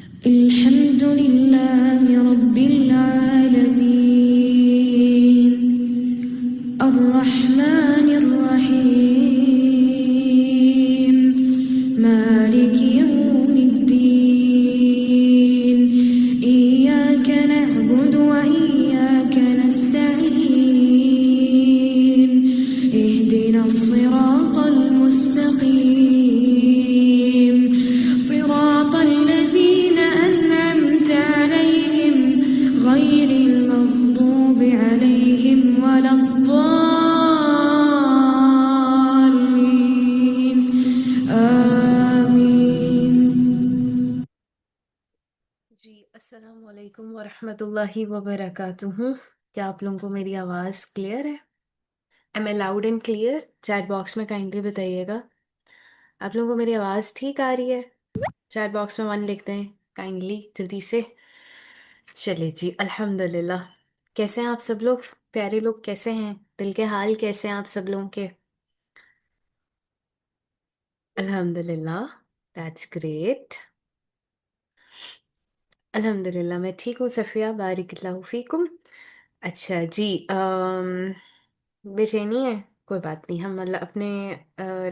الحمد لله رب العالمين الرحمن الرحيم مالك يوم الدين إياك نعبد وإياك نستعين اهدنا الصراط المستقيم صراط الذين أنعمت عليهم غير المغضوب عليهم ولا الضالين آمين. جی السلام علیکم ورحمۃ اللہ وبرکاتہ. کیا آپ لوگوں کو میری آواز کلیئر ہے؟ Am I loud and clear? Chat box میں کائنڈلی بتائیے گا. آپ لوگوں کو میری آواز ٹھیک آ رہی ہے؟ چیٹ باکس میں 1 لکھتے ہیں کائنڈلی جلدی سے. چلے جی الحمد للہ. کیسے ہیں آپ سب لوگ؟ پیارے لوگ کیسے ہیں؟ دل کے حال کیسے ہیں آپ سب لوگوں کے؟ الحمد للہ. That's great. الحمد للہ میں ٹھیک ہوں صفیہ، بارک اللہ فیکم. اچھا جی، بے چینی ہے؟ کوئی بات نہیں، ہم اللہ اپنے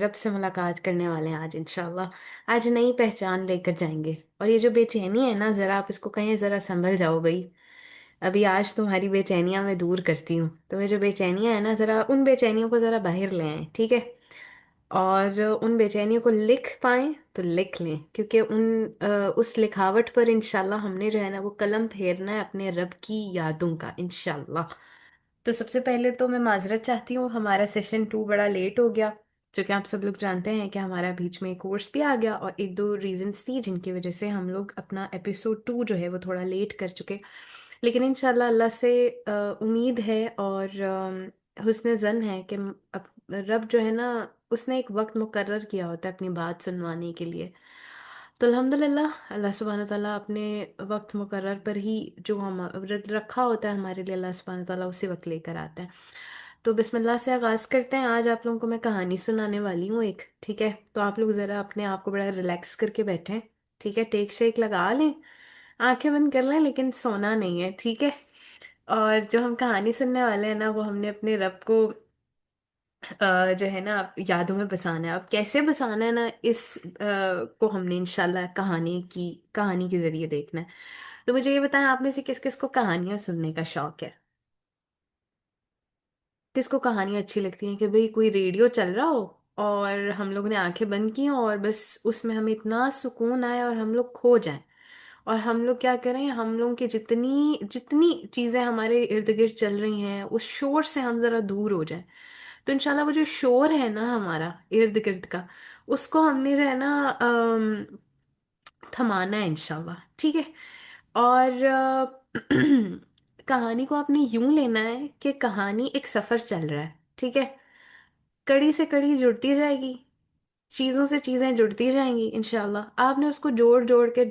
رب سے ملاقات کرنے والے ہیں آج انشاءاللہ. آج نئی پہچان لے کر جائیں گے. اور یہ جو بے چینی ہے نا، ذرا آپ اس کو کہیں ذرا سنبھل جاؤ بھائی. ابھی آج تمہاری بے چینیاں میں دور کرتی ہوں. تو یہ جو بے چینیاں ہیں نا، ذرا ان بے چینیوں کو ذرا باہر لے آئیں، ٹھیک ہے؟ اور ان بے چینیوں کو لکھ پائیں تو لکھ لیں، کیونکہ اس لکھاوٹ پر انشاءاللہ ہم نے جو ہے نا وہ قلم پھیرنا ہے اپنے رب کی یادوں کا انشاءاللہ. تو سب سے پہلے تو میں معذرت چاہتی ہوں، ہمارا سیشن 2 بڑا لیٹ ہو گیا. جو کہ آپ سب لوگ جانتے ہیں کہ ہمارا بیچ میں کورس بھی آ گیا، اور 1-2 ریزنس تھی جن کی وجہ سے ہم لوگ اپنا ایپیسوڈ 2 جو ہے وہ تھوڑا لیٹ کر چکے. لیکن انشاءاللہ اللہ سے امید ہے اور حسن ظن ہے کہ رب جو ہے نا اس نے ایک وقت مقرر کیا ہوتا ہے اپنی بات سنوانے کے لیے. تو الحمدللہ اللہ سبحانہ تعالیٰ اپنے وقت مقرر پر ہی جو ہم رکھا ہوتا ہے ہمارے لیے، اللہ سبحانہ تعالیٰ اسی وقت لے کر آتا ہے. تو بسم اللہ سے آغاز کرتے ہیں. آج آپ لوگوں کو میں کہانی سنانے والی ہوں ایک، ٹھیک ہے؟ تو آپ لوگ ذرا اپنے آپ کو بڑا ریلیکس کر کے بیٹھیں، ٹھیک ہے؟ ٹیک شیک لگا لیں، آنکھیں بند کر لیں، لیکن سونا نہیں ہے، ٹھیک ہے؟ اور جو ہم کہانی سننے والے ہیں نا، وہ ہم نے اپنے رب کو جو ہے نا یادوں میں بسانا ہے. اب کیسے بسانا ہے نا، اس کو ہم نے انشاءاللہ کہانی کے ذریعے دیکھنا ہے. تو مجھے یہ بتائیں، آپ میں سے کس کس کو کہانیاں سننے کا شوق ہے؟ کس کو کہانیاں اچھی لگتی ہیں کہ بھئی کوئی ریڈیو چل رہا ہو اور ہم لوگ نے آنکھیں بند کی ہوں اور بس اس میں ہمیں اتنا سکون آئے اور ہم لوگ کھو جائیں، اور ہم لوگ کیا کریں، ہم لوگوں کی جتنی جتنی چیزیں ہمارے ارد گرد چل رہی ہیں اس شور سے ہم ذرا دور ہو جائیں. تو انشاءاللہ وہ جو شور ہے نا ہمارا ارد گرد کا، اس کو ہم نے جو ہے نا تھمانا ہے انشاءاللہ، ٹھیک ہے؟ اور کہانی کو آپ نے یوں لینا ہے کہ کہانی ایک سفر چل رہا ہے، ٹھیک ہے؟ کڑی سے کڑی جڑتی جائے گی، چیزوں سے چیزیں جڑتی جائیں گی انشاءاللہ. آپ نے اس کو جوڑ جوڑ کے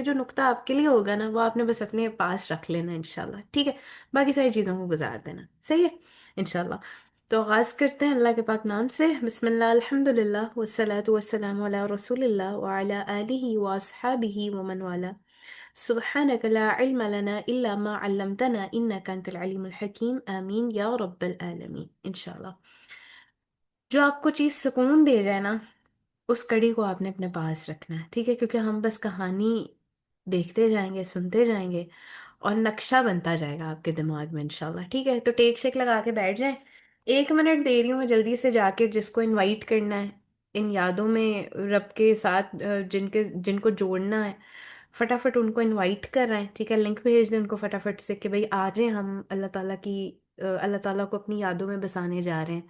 جو نقطہ آپ کے لیے ہوگا نا، وہ آپ نے بس اپنے پاس رکھ لینا انشاءاللہ، ٹھیک ہے؟ باقی ساری چیزوں کو گزار دینا، صحیح ہے انشاءاللہ. تو آغاز کرتے ہیں اللہ کے پاک نام سے. بسم اللہ الحمد للہ والصلاة والسلام علی رسول اللہ وعلی آلہ واصحابہ ومن والا. سبحانک لا علم لنا الا ما علمتنا انک انت العلیم الحکیم. آمین یا رب العالمین انشاءاللہ. جو آپ کو چیز سکون دے جائے نا، اس کڑی کو آپ نے اپنے پاس رکھنا ہے، ٹھیک ہے؟ کیونکہ ہم بس کہانی دیکھتے جائیں گے، سنتے جائیں گے، اور نقشہ بنتا جائے گا آپ کے دماغ میں انشاءاللہ، ٹھیک ہے؟ تو ٹیک شیک لگا کے بیٹھ جائیں. 1 منٹ دے رہی ہوں میں، جلدی سے جا کے جس کو انوائٹ کرنا ہے ان یادوں میں رب کے ساتھ، جن کو جوڑنا ہے، فٹافٹ ان کو انوائٹ کر رہے ہیں، ٹھیک ہے؟ لنک بھیج دیں ان کو فٹافٹ سے کہ بھئی آ جائیں، ہم اللہ تعالیٰ کو اپنی یادوں میں بسانے جا رہے ہیں.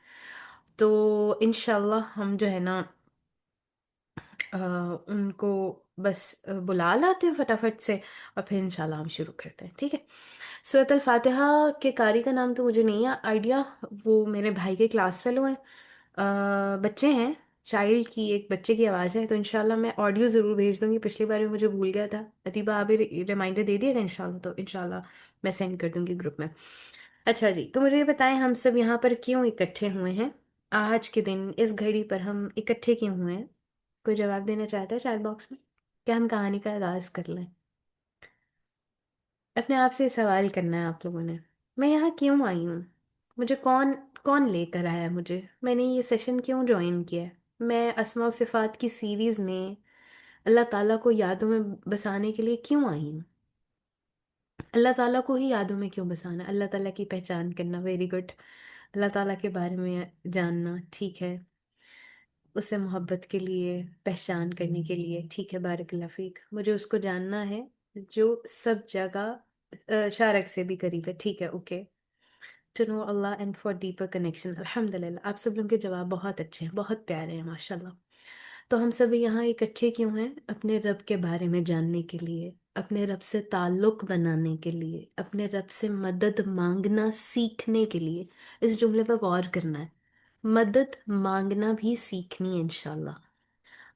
تو انشاءاللہ ہم جو ہے نا ان کو بس بلا لاتے ہیں فٹافٹ سے، اور پھر انشاءاللہ ہم شروع کرتے ہیں، ٹھیک ہے؟ سورۃ الفاتحہ کے قاری کا نام تو مجھے نہیں ہے آئیڈیا، وہ میرے بھائی کے کلاس فیلو ہیں، بچے ہیں، چائلڈ کی ایک بچے کی آواز ہے. تو انشاءاللہ میں آڈیو ضرور بھیج دوں گی، پچھلی بار بھی مجھے بھول گیا تھا. ادیبہ آپ بھی ریمائنڈر دے دیے گا انشاءاللہ، تو انشاءاللہ میں سینڈ کر دوں گی گروپ میں. اچھا جی، تو مجھے یہ بتائیں ہم سب یہاں پر کیوں اکٹھے ہوئے ہیں آج کے دن، اس گھڑی پر ہم اکٹھے کیوں ہوئے ہیں؟ کوئی جواب دینا چاہتا ہے چیٹ باکس میں؟ کیا ہم کہانی کا آغاز کر لیں؟ اپنے آپ سے سوال کرنا ہے آپ لوگوں نے، میں یہاں کیوں آئی ہوں؟ مجھے کون کون لے کر آیا؟ مجھے میں نے یہ سیشن کیوں جوائن کیا ہے؟ میں اسماء و صفات کی سیریز میں اللہ تعالیٰ کو یادوں میں بسانے کے لیے کیوں آئی ہوں؟ اللہ تعالیٰ کو ہی یادوں میں کیوں بسانا؟ اللہ تعالیٰ کی پہچان کرنا، ویری گڈ، اللہ تعالیٰ کے بارے میں جاننا، ٹھیک ہے، اس سے محبت کے لیے، پہچان کرنے کے لیے، ٹھیک ہے، بارک اللہ فیک، مجھے اس کو جاننا ہے جو سب جگہ شارک سے بھی قریب ہے، ٹھیک ہے، okay, to know Allah and for deeper connection, الحمد للہ، آپ سب لوگوں کے جواب بہت اچھے ہیں، بہت پیارے ہیں، ماشاء اللہ۔ تو ہم سب یہاں اکٹھے کیوں ہیں؟ اپنے رب کے بارے میں جاننے کے لیے، اپنے رب سے تعلق بنانے کے لیے، اپنے رب سے مدد مانگنا سیکھنے کے لیے۔ اس جملے پر غور کرنا ہے، مدد مانگنا بھی سیکھنی ہے انشاءاللہ،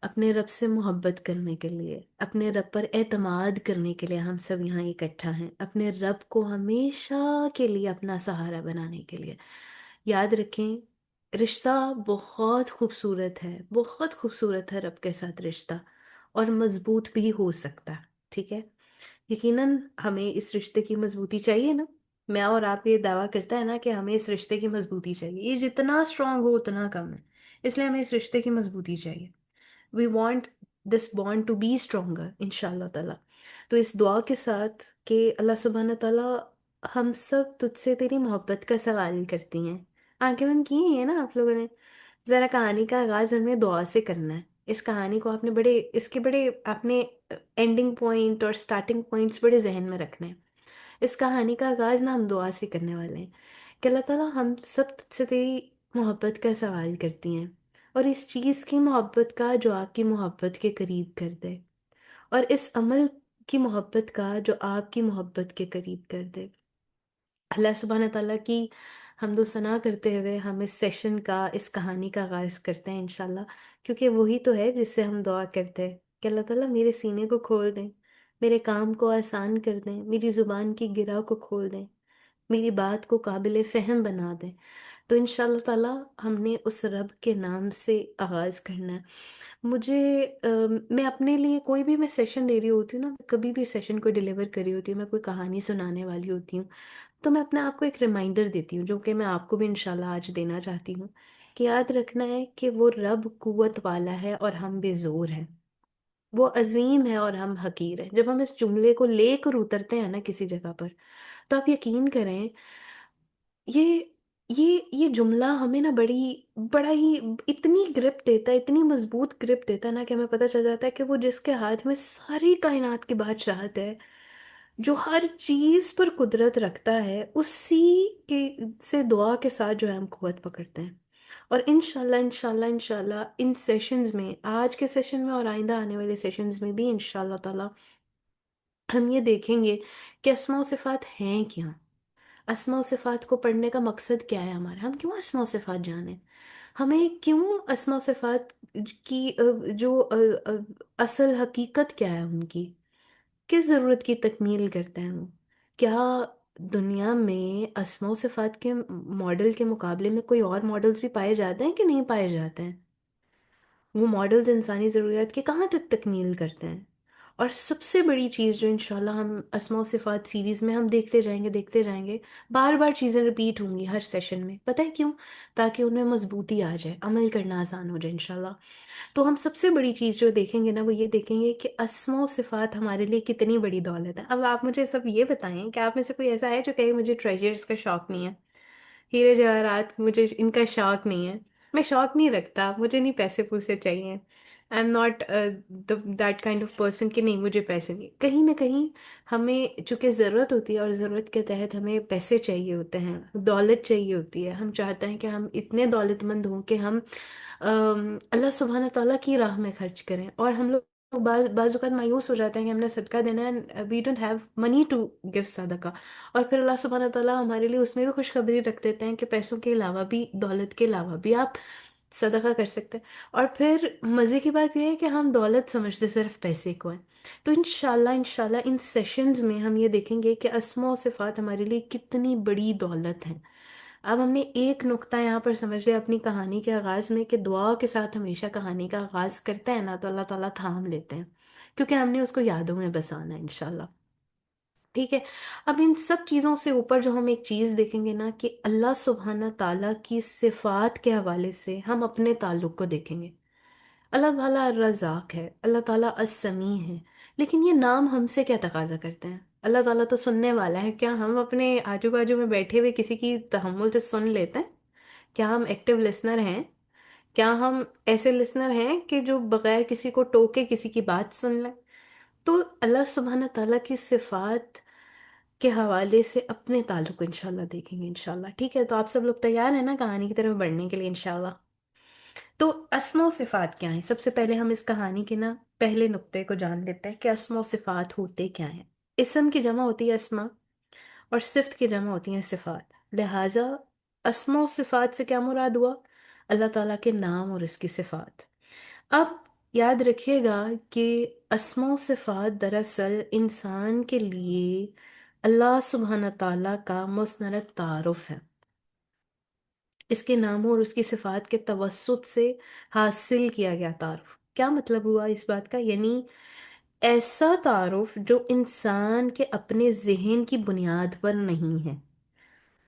اپنے رب سے محبت کرنے کے لیے، اپنے رب پر اعتماد کرنے کے لیے ہم سب یہاں اکٹھا ہیں، اپنے رب کو ہمیشہ کے لیے اپنا سہارا بنانے کے لیے۔ یاد رکھیں، رشتہ بہت خوبصورت ہے، بہت خوبصورت ہے رب کے ساتھ رشتہ، اور مضبوط بھی ہو سکتا ہے، ٹھیک ہے، یقیناً ہمیں اس رشتے کی مضبوطی چاہیے نا۔ میں اور آپ یہ دعویٰ کرتا ہے نا کہ ہمیں اس رشتے کی مضبوطی چاہیے، یہ جتنا اسٹرانگ ہو اتنا کم ہے، اس لیے ہمیں اس رشتے کی مضبوطی چاہیے۔ We want this bond to be stronger ان شاء اللہ تعالیٰ۔ تو اس دعا کے ساتھ کہ اللہ سبحانہ تعالیٰ ہم سب تجھ سے تیری محبت کا سوال کرتی ہیں، آنکھیں بند کی ہیں نا آپ لوگوں نے؟ ذرا کہانی کا آغاز ہم نے دعا سے کرنا ہے۔ اس کہانی کو آپ نے بڑے، اس کے بڑے آپ نے اینڈنگ پوائنٹ اور سٹارٹنگ پوائنٹس بڑے ذہن میں رکھنے ہیں۔ اس کہانی کا آغاز نا ہم دعا سے کرنے والے ہیں کہ اللہ تعالیٰ ہم سب تجھ سے تیری محبت کا سوال کرتی ہیں، اور اس چیز کی محبت کا جو آپ کی محبت کے قریب کر دے، اور اس عمل کی محبت کا جو آپ کی محبت کے قریب کر دے۔ اللہ سبحانہ تعالیٰ کی حمد و ثنا کرتے ہوئے ہم اس سیشن کا، اس کہانی کا آغاز کرتے ہیں انشاءاللہ، کیونکہ وہی تو ہے جس سے ہم دعا کرتے ہیں کہ اللہ تعالیٰ میرے سینے کو کھول دیں، میرے کام کو آسان کر دیں، میری زبان کی گرہ کو کھول دیں، میری بات کو قابل فہم بنا دیں۔ تو انشاءاللہ تعالیٰ ہم نے اس رب کے نام سے آغاز کرنا ہے۔ مجھے میں اپنے لیے کوئی بھی میں سیشن دے رہی ہوتی ہوں نا، کبھی بھی سیشن کو ڈیلیور کری ہوتی ہوں، میں کوئی کہانی سنانے والی ہوتی ہوں، تو میں اپنے آپ کو ایک ریمائنڈر دیتی ہوں، جو کہ میں آپ کو بھی انشاءاللہ آج دینا چاہتی ہوں، کہ یاد رکھنا ہے کہ وہ رب قوت والا ہے اور ہم بے زور ہیں، وہ عظیم ہے اور ہم حقیر ہیں۔ جب ہم اس جملے کو لے کر اترتے ہیں نا کسی جگہ پر، تو آپ یقین کریں، یہ یہ جملہ ہمیں نا بڑا ہی اتنی گرپ دیتا ہے، اتنی مضبوط گرپ دیتا ہے نا، کہ ہمیں پتہ چل جاتا ہے کہ وہ جس کے ہاتھ میں ساری کائنات کی بادشاہت ہے، جو ہر چیز پر قدرت رکھتا ہے، اسی کے سے دعا کے ساتھ جو ہے ہم قوت پکڑتے ہیں۔ اور انشاءاللہ انشاءاللہ انشاءاللہ ان سیشنز میں، آج کے سیشن میں اور آئندہ آنے والے سیشنز میں بھی انشاءاللہ تعالی ہم یہ دیکھیں گے کہ اسماء و صفات ہیں کیا، اسماء و صفات کو پڑھنے کا مقصد کیا ہے ہمارا، ہم کیوں اسماء و صفات جانیں، ہمیں کیوں اسماء و صفات کی جو اصل حقیقت کیا ہے ان کی، کس ضرورت کی تکمیل کرتے ہیں وہ؟ کیا دنیا میں اسماء و صفات کے ماڈل کے مقابلے میں کوئی اور ماڈلز بھی پائے جاتے ہیں کہ نہیں پائے جاتے ہیں؟ وہ ماڈلز انسانی ضروریات کی کہاں تک تکمیل کرتے ہیں؟ اور سب سے بڑی چیز جو انشاءاللہ ہم اسماء و صفات سیریز میں ہم دیکھتے جائیں گے، بار بار چیزیں ریپیٹ ہوں گی ہر سیشن میں، پتہ ہے کیوں؟ تاکہ ان میں مضبوطی آ جائے، عمل کرنا آسان ہو جائے انشاءاللہ۔ تو ہم سب سے بڑی چیز جو دیکھیں گے نا، وہ یہ دیکھیں گے کہ اسماء و صفات ہمارے لیے کتنی بڑی دولت ہے۔ اب آپ مجھے سب یہ بتائیں کہ آپ میں سے کوئی ایسا ہے جو کہے مجھے ٹریجرز کا شوق نہیں ہے، ہیرے جواہرات مجھے ان کا شوق نہیں ہے، میں شوق نہیں رکھتا، مجھے نہیں پیسے پوسے چاہیے، I am not that kind of person کہ نہیں مجھے پیسے نہیں، کہیں نہ کہیں ہمیں چونکہ ضرورت ہوتی ہے، اور ضرورت کے تحت ہمیں پیسے چاہیے ہوتے ہیں، دولت چاہیے ہوتی ہے، ہم چاہتے ہیں کہ ہم اتنے دولت مند ہوں کہ ہم اللہ سبحانہ تعالیٰ کی راہ میں خرچ کریں، اور ہم لوگ بعض اوقات مایوس ہو جاتے ہیں کہ ہم نے صدقہ دینا ہے، we don't have money to give صدقہ، اور پھر اللہ سبحانہ تعالیٰ ہمارے لیے اس میں بھی خوشخبری رکھ دیتے ہیں کہ پیسوں کے علاوہ بھی، دولت کے علاوہ بھی آپ صدقہ کر سکتے ہیں۔ اور پھر مزے کی بات یہ ہے کہ ہم دولت سمجھتے صرف پیسے کو ہیں۔ تو انشاءاللہ ان سیشنز میں ہم یہ دیکھیں گے کہ اسماء و صفات ہمارے لیے کتنی بڑی دولت ہیں۔ اب ہم نے ایک نقطہ یہاں پر سمجھ لیا اپنی کہانی کے آغاز میں، کہ دعا کے ساتھ ہمیشہ کہانی کا آغاز کرتے ہیں نا تو اللہ تعالیٰ تھام لیتے ہیں، کیونکہ ہم نے اس کو یادوں میں بسانا ہے انشاءاللہ. ٹھیک ہے. اب ان سب چیزوں سے اوپر جو ہم ایک چیز دیکھیں گے نا کہ اللہ سبحانہ تعالیٰ کی صفات کے حوالے سے ہم اپنے تعلق کو دیکھیں گے. اللہ تعالیٰ الرزاق ہے، اللہ تعالیٰ السمیع ہے، لیکن یہ نام ہم سے کیا تقاضا کرتے ہیں؟ اللہ تعالیٰ تو سننے والا ہے، کیا ہم اپنے آجو باجو میں بیٹھے ہوئے کسی کی تحمل سے سن لیتے ہیں؟ کیا ہم ایکٹیو لسنر ہیں؟ کیا ہم ایسے لسنر ہیں کہ جو بغیر کسی کو ٹوکے کسی کی بات سن لیں؟ تو اللہ سبحانہ تعالیٰ کی صفات کے حوالے سے اپنے تعلق کو انشاءاللہ دیکھیں گے انشاءاللہ. ٹھیک ہے، تو آپ سب لوگ تیار ہیں نا کہانی کی طرف بڑھنے کے لیے انشاءاللہ؟ تو اسما و صفات کیا ہیں؟ سب سے پہلے ہم اس کہانی کے نا پہلے نقطے کو جان لیتے ہیں کہ اسما و صفات ہوتے کیا ہیں. اسم کی جمع ہوتی ہے اسما، اور صفت کی جمع ہوتی ہیں صفات. لہٰذا اسما و صفات سے کیا مراد ہوا؟ اللہ تعالیٰ کے نام اور اس کی صفات. اب یاد رکھیے گا کہ اسما و صفات دراصل انسان کے لیے اللہ سبحانہ تعالیٰ کا مستند تعارف ہے. اس کے ناموں اور اس کی صفات کے توسط سے حاصل کیا گیا تعارف. کیا مطلب ہوا اس بات کا؟ یعنی ایسا تعارف جو انسان کے اپنے ذہن کی بنیاد پر نہیں ہے.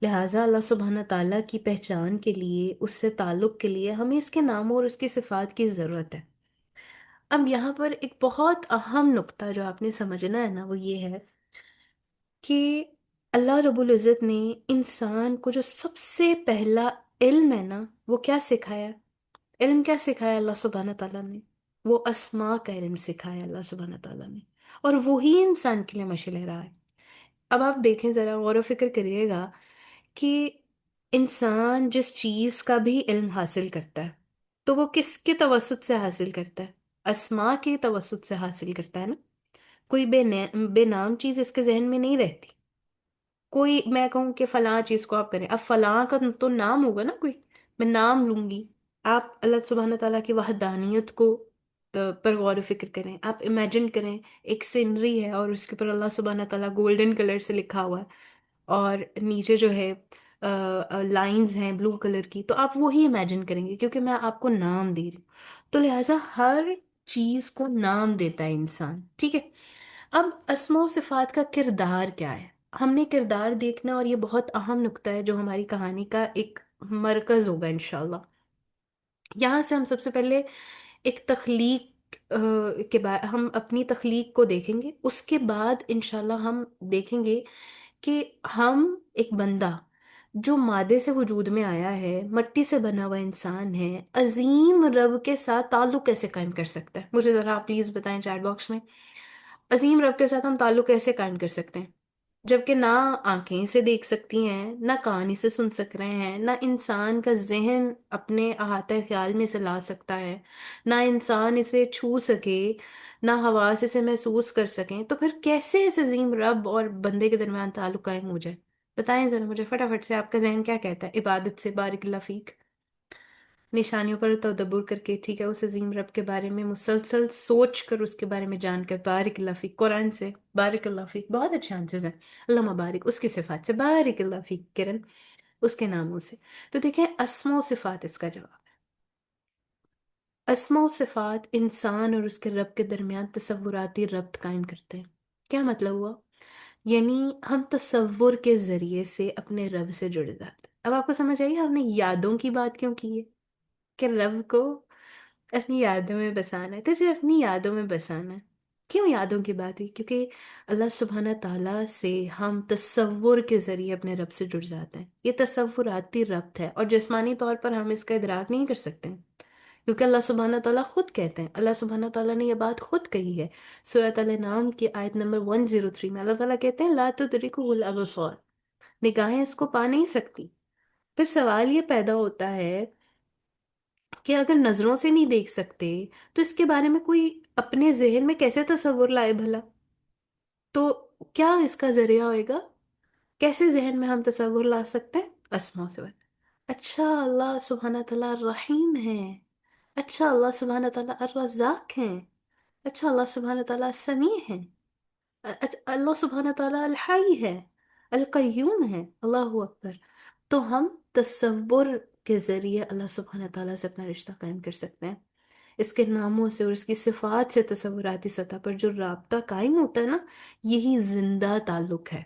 لہٰذا اللہ سبحانہ تعالیٰ کی پہچان کے لیے، اس سے تعلق کے لیے ہمیں اس کے ناموں اور اس کی صفات کی ضرورت ہے. اب یہاں پر ایک بہت اہم نقطہ جو آپ نے سمجھنا ہے نا وہ یہ ہے کہ اللہ رب العزت نے انسان کو جو سب سے پہلا علم ہے نا وہ کیا سکھایا؟ علم کیا سکھایا اللہ سبحانہ تعالیٰ نے؟ وہ اسماء کا علم سکھایا اللہ سبحانہ تعالیٰ نے، اور وہی انسان کے لیے مشعل راہ ہے. اب آپ دیکھیں، ذرا غور و فکر کریے گا کہ انسان جس چیز کا بھی علم حاصل کرتا ہے تو وہ کس کے توسط سے حاصل کرتا ہے؟ اسماء کے توسط سے حاصل کرتا ہے نا. کوئی بے نام چیز اس کے ذہن میں نہیں رہتی. کوئی میں کہوں کہ فلاں چیز کو آپ کریں، اب فلاں کا تو نام ہوگا نا کوئی، میں نام لوں گی. آپ اللہ سبحانہ تعالیٰ کی وحدانیت کو پر غور و فکر کریں. آپ امیجن کریں ایک سینری ہے اور اس کے پر اللہ سبحانہ تعالیٰ گولڈن کلر سے لکھا ہوا ہے، اور نیچے جو ہے لائنز ہیں بلو کلر کی، تو آپ وہی امیجن کریں گے کیونکہ میں آپ کو نام دے رہی ہوں. تو لہٰذا ہر چیز کو نام دیتا ہے انسان. ٹھیک ہے. اب اسماء و صفات کا کردار کیا ہے؟ ہم نے کردار دیکھنا، اور یہ بہت اہم نقطہ ہے جو ہماری کہانی کا ایک مرکز ہوگا انشاءاللہ. یہاں سے ہم سب سے پہلے ایک تخلیق کے بعد ہم اپنی تخلیق کو دیکھیں گے. اس کے بعد انشاءاللہ ہم دیکھیں گے کہ ہم ایک بندہ جو مادے سے وجود میں آیا ہے، مٹی سے بنا ہوا انسان ہے، عظیم رب کے ساتھ تعلق کیسے قائم کر سکتا ہے. مجھے ذرا آپ پلیز بتائیں چیٹ باکس میں، عظیم رب کے ساتھ ہم تعلق کیسے قائم کر سکتے ہیں جبکہ نہ آنکھیں اسے دیکھ سکتی ہیں، نہ کان اسے سن سک رہے ہیں، نہ انسان کا ذہن اپنے احاطہ خیال میں اسے لا سکتا ہے، نہ انسان اسے چھو سکے، نہ حواس اسے محسوس کر سکیں. تو پھر کیسے اس عظیم رب اور بندے کے درمیان تعلق قائم ہو جائے؟ بتائیں ذرا مجھے فٹافٹ سے، آپ کا ذہن کیا کہتا ہے؟ عبادت سے، بارک اللہ فیک، نشانیوں پر تدبر کر کے، ٹھیک ہے، اس عظیم رب کے بارے میں مسلسل سوچ کر، اس کے بارے میں جان کر، بارک اللہ فیک، قرآن سے بارک اللہ فیک، بہت اچھے آنسرز ہیں. اللہ مبارک، اس کی صفات سے بارک اللہ فیک کرن، اس کے ناموں سے. تو دیکھیں اسماء و صفات اس کا جواب ہے. اسماء و صفات انسان اور اس کے رب کے درمیان تصوراتی ربط قائم کرتے ہیں. کیا مطلب ہوا؟ یعنی ہم تصور کے ذریعے سے اپنے رب سے جڑ جاتے ہیں. اب آپ کو سمجھ آئیے ہم نے یادوں کی بات کیوں کی ہے؟ کہ رب کو اپنی یادوں میں بسانا ہے. تجھے اپنی یادوں میں بسانا ہے. کیوں یادوں کی بات ہوئی؟ کیونکہ اللہ سبحانہ تعالیٰ سے ہم تصور کے ذریعے اپنے رب سے جڑ جاتے ہیں. یہ تصوراتی ربط ہے، اور جسمانی طور پر ہم اس کا ادراک نہیں کر سکتے ہیں، کیونکہ اللہ سبحانہ تعالیٰ خود کہتے ہیں، اللہ سبحانہ تعالیٰ نے یہ بات خود کہی ہے. سورۃ الانعام کی آیت نمبر 103 میں اللہ تعالیٰ کہتے ہیں لا تدرکہ الابصار، نگاہیں اس کو پا نہیں سکتی. پھر سوال یہ پیدا ہوتا ہے کہ اگر نظروں سے نہیں دیکھ سکتے تو اس کے بارے میں کوئی اپنے ذہن میں کیسے تصور لائے بھلا؟ تو کیا اس کا ذریعہ ہوئے گا؟ کیسے ذہن میں ہم تصور لا سکتے ہیں؟ اسماء سے بات. اچھا اللہ سبحانہ تعالیٰ الرحیم ہے، اچھا اللہ سبحانہ تعالیٰ الرزاق ہیں، اچھا اللہ سبحانہ تعالیٰ سمیع ہیں، اللہ سبحانہ تعالیٰ الحی ہے، القیوم ہے. اللہ اکبر. تو ہم تصور کے ذریعے اللہ سبحانہ تعالیٰ سے اپنا رشتہ قائم کر سکتے ہیں. اس کے ناموں سے اور اس کی صفات سے تصوراتی سطح پر جو رابطہ قائم ہوتا ہے نا، یہی زندہ تعلق ہے۔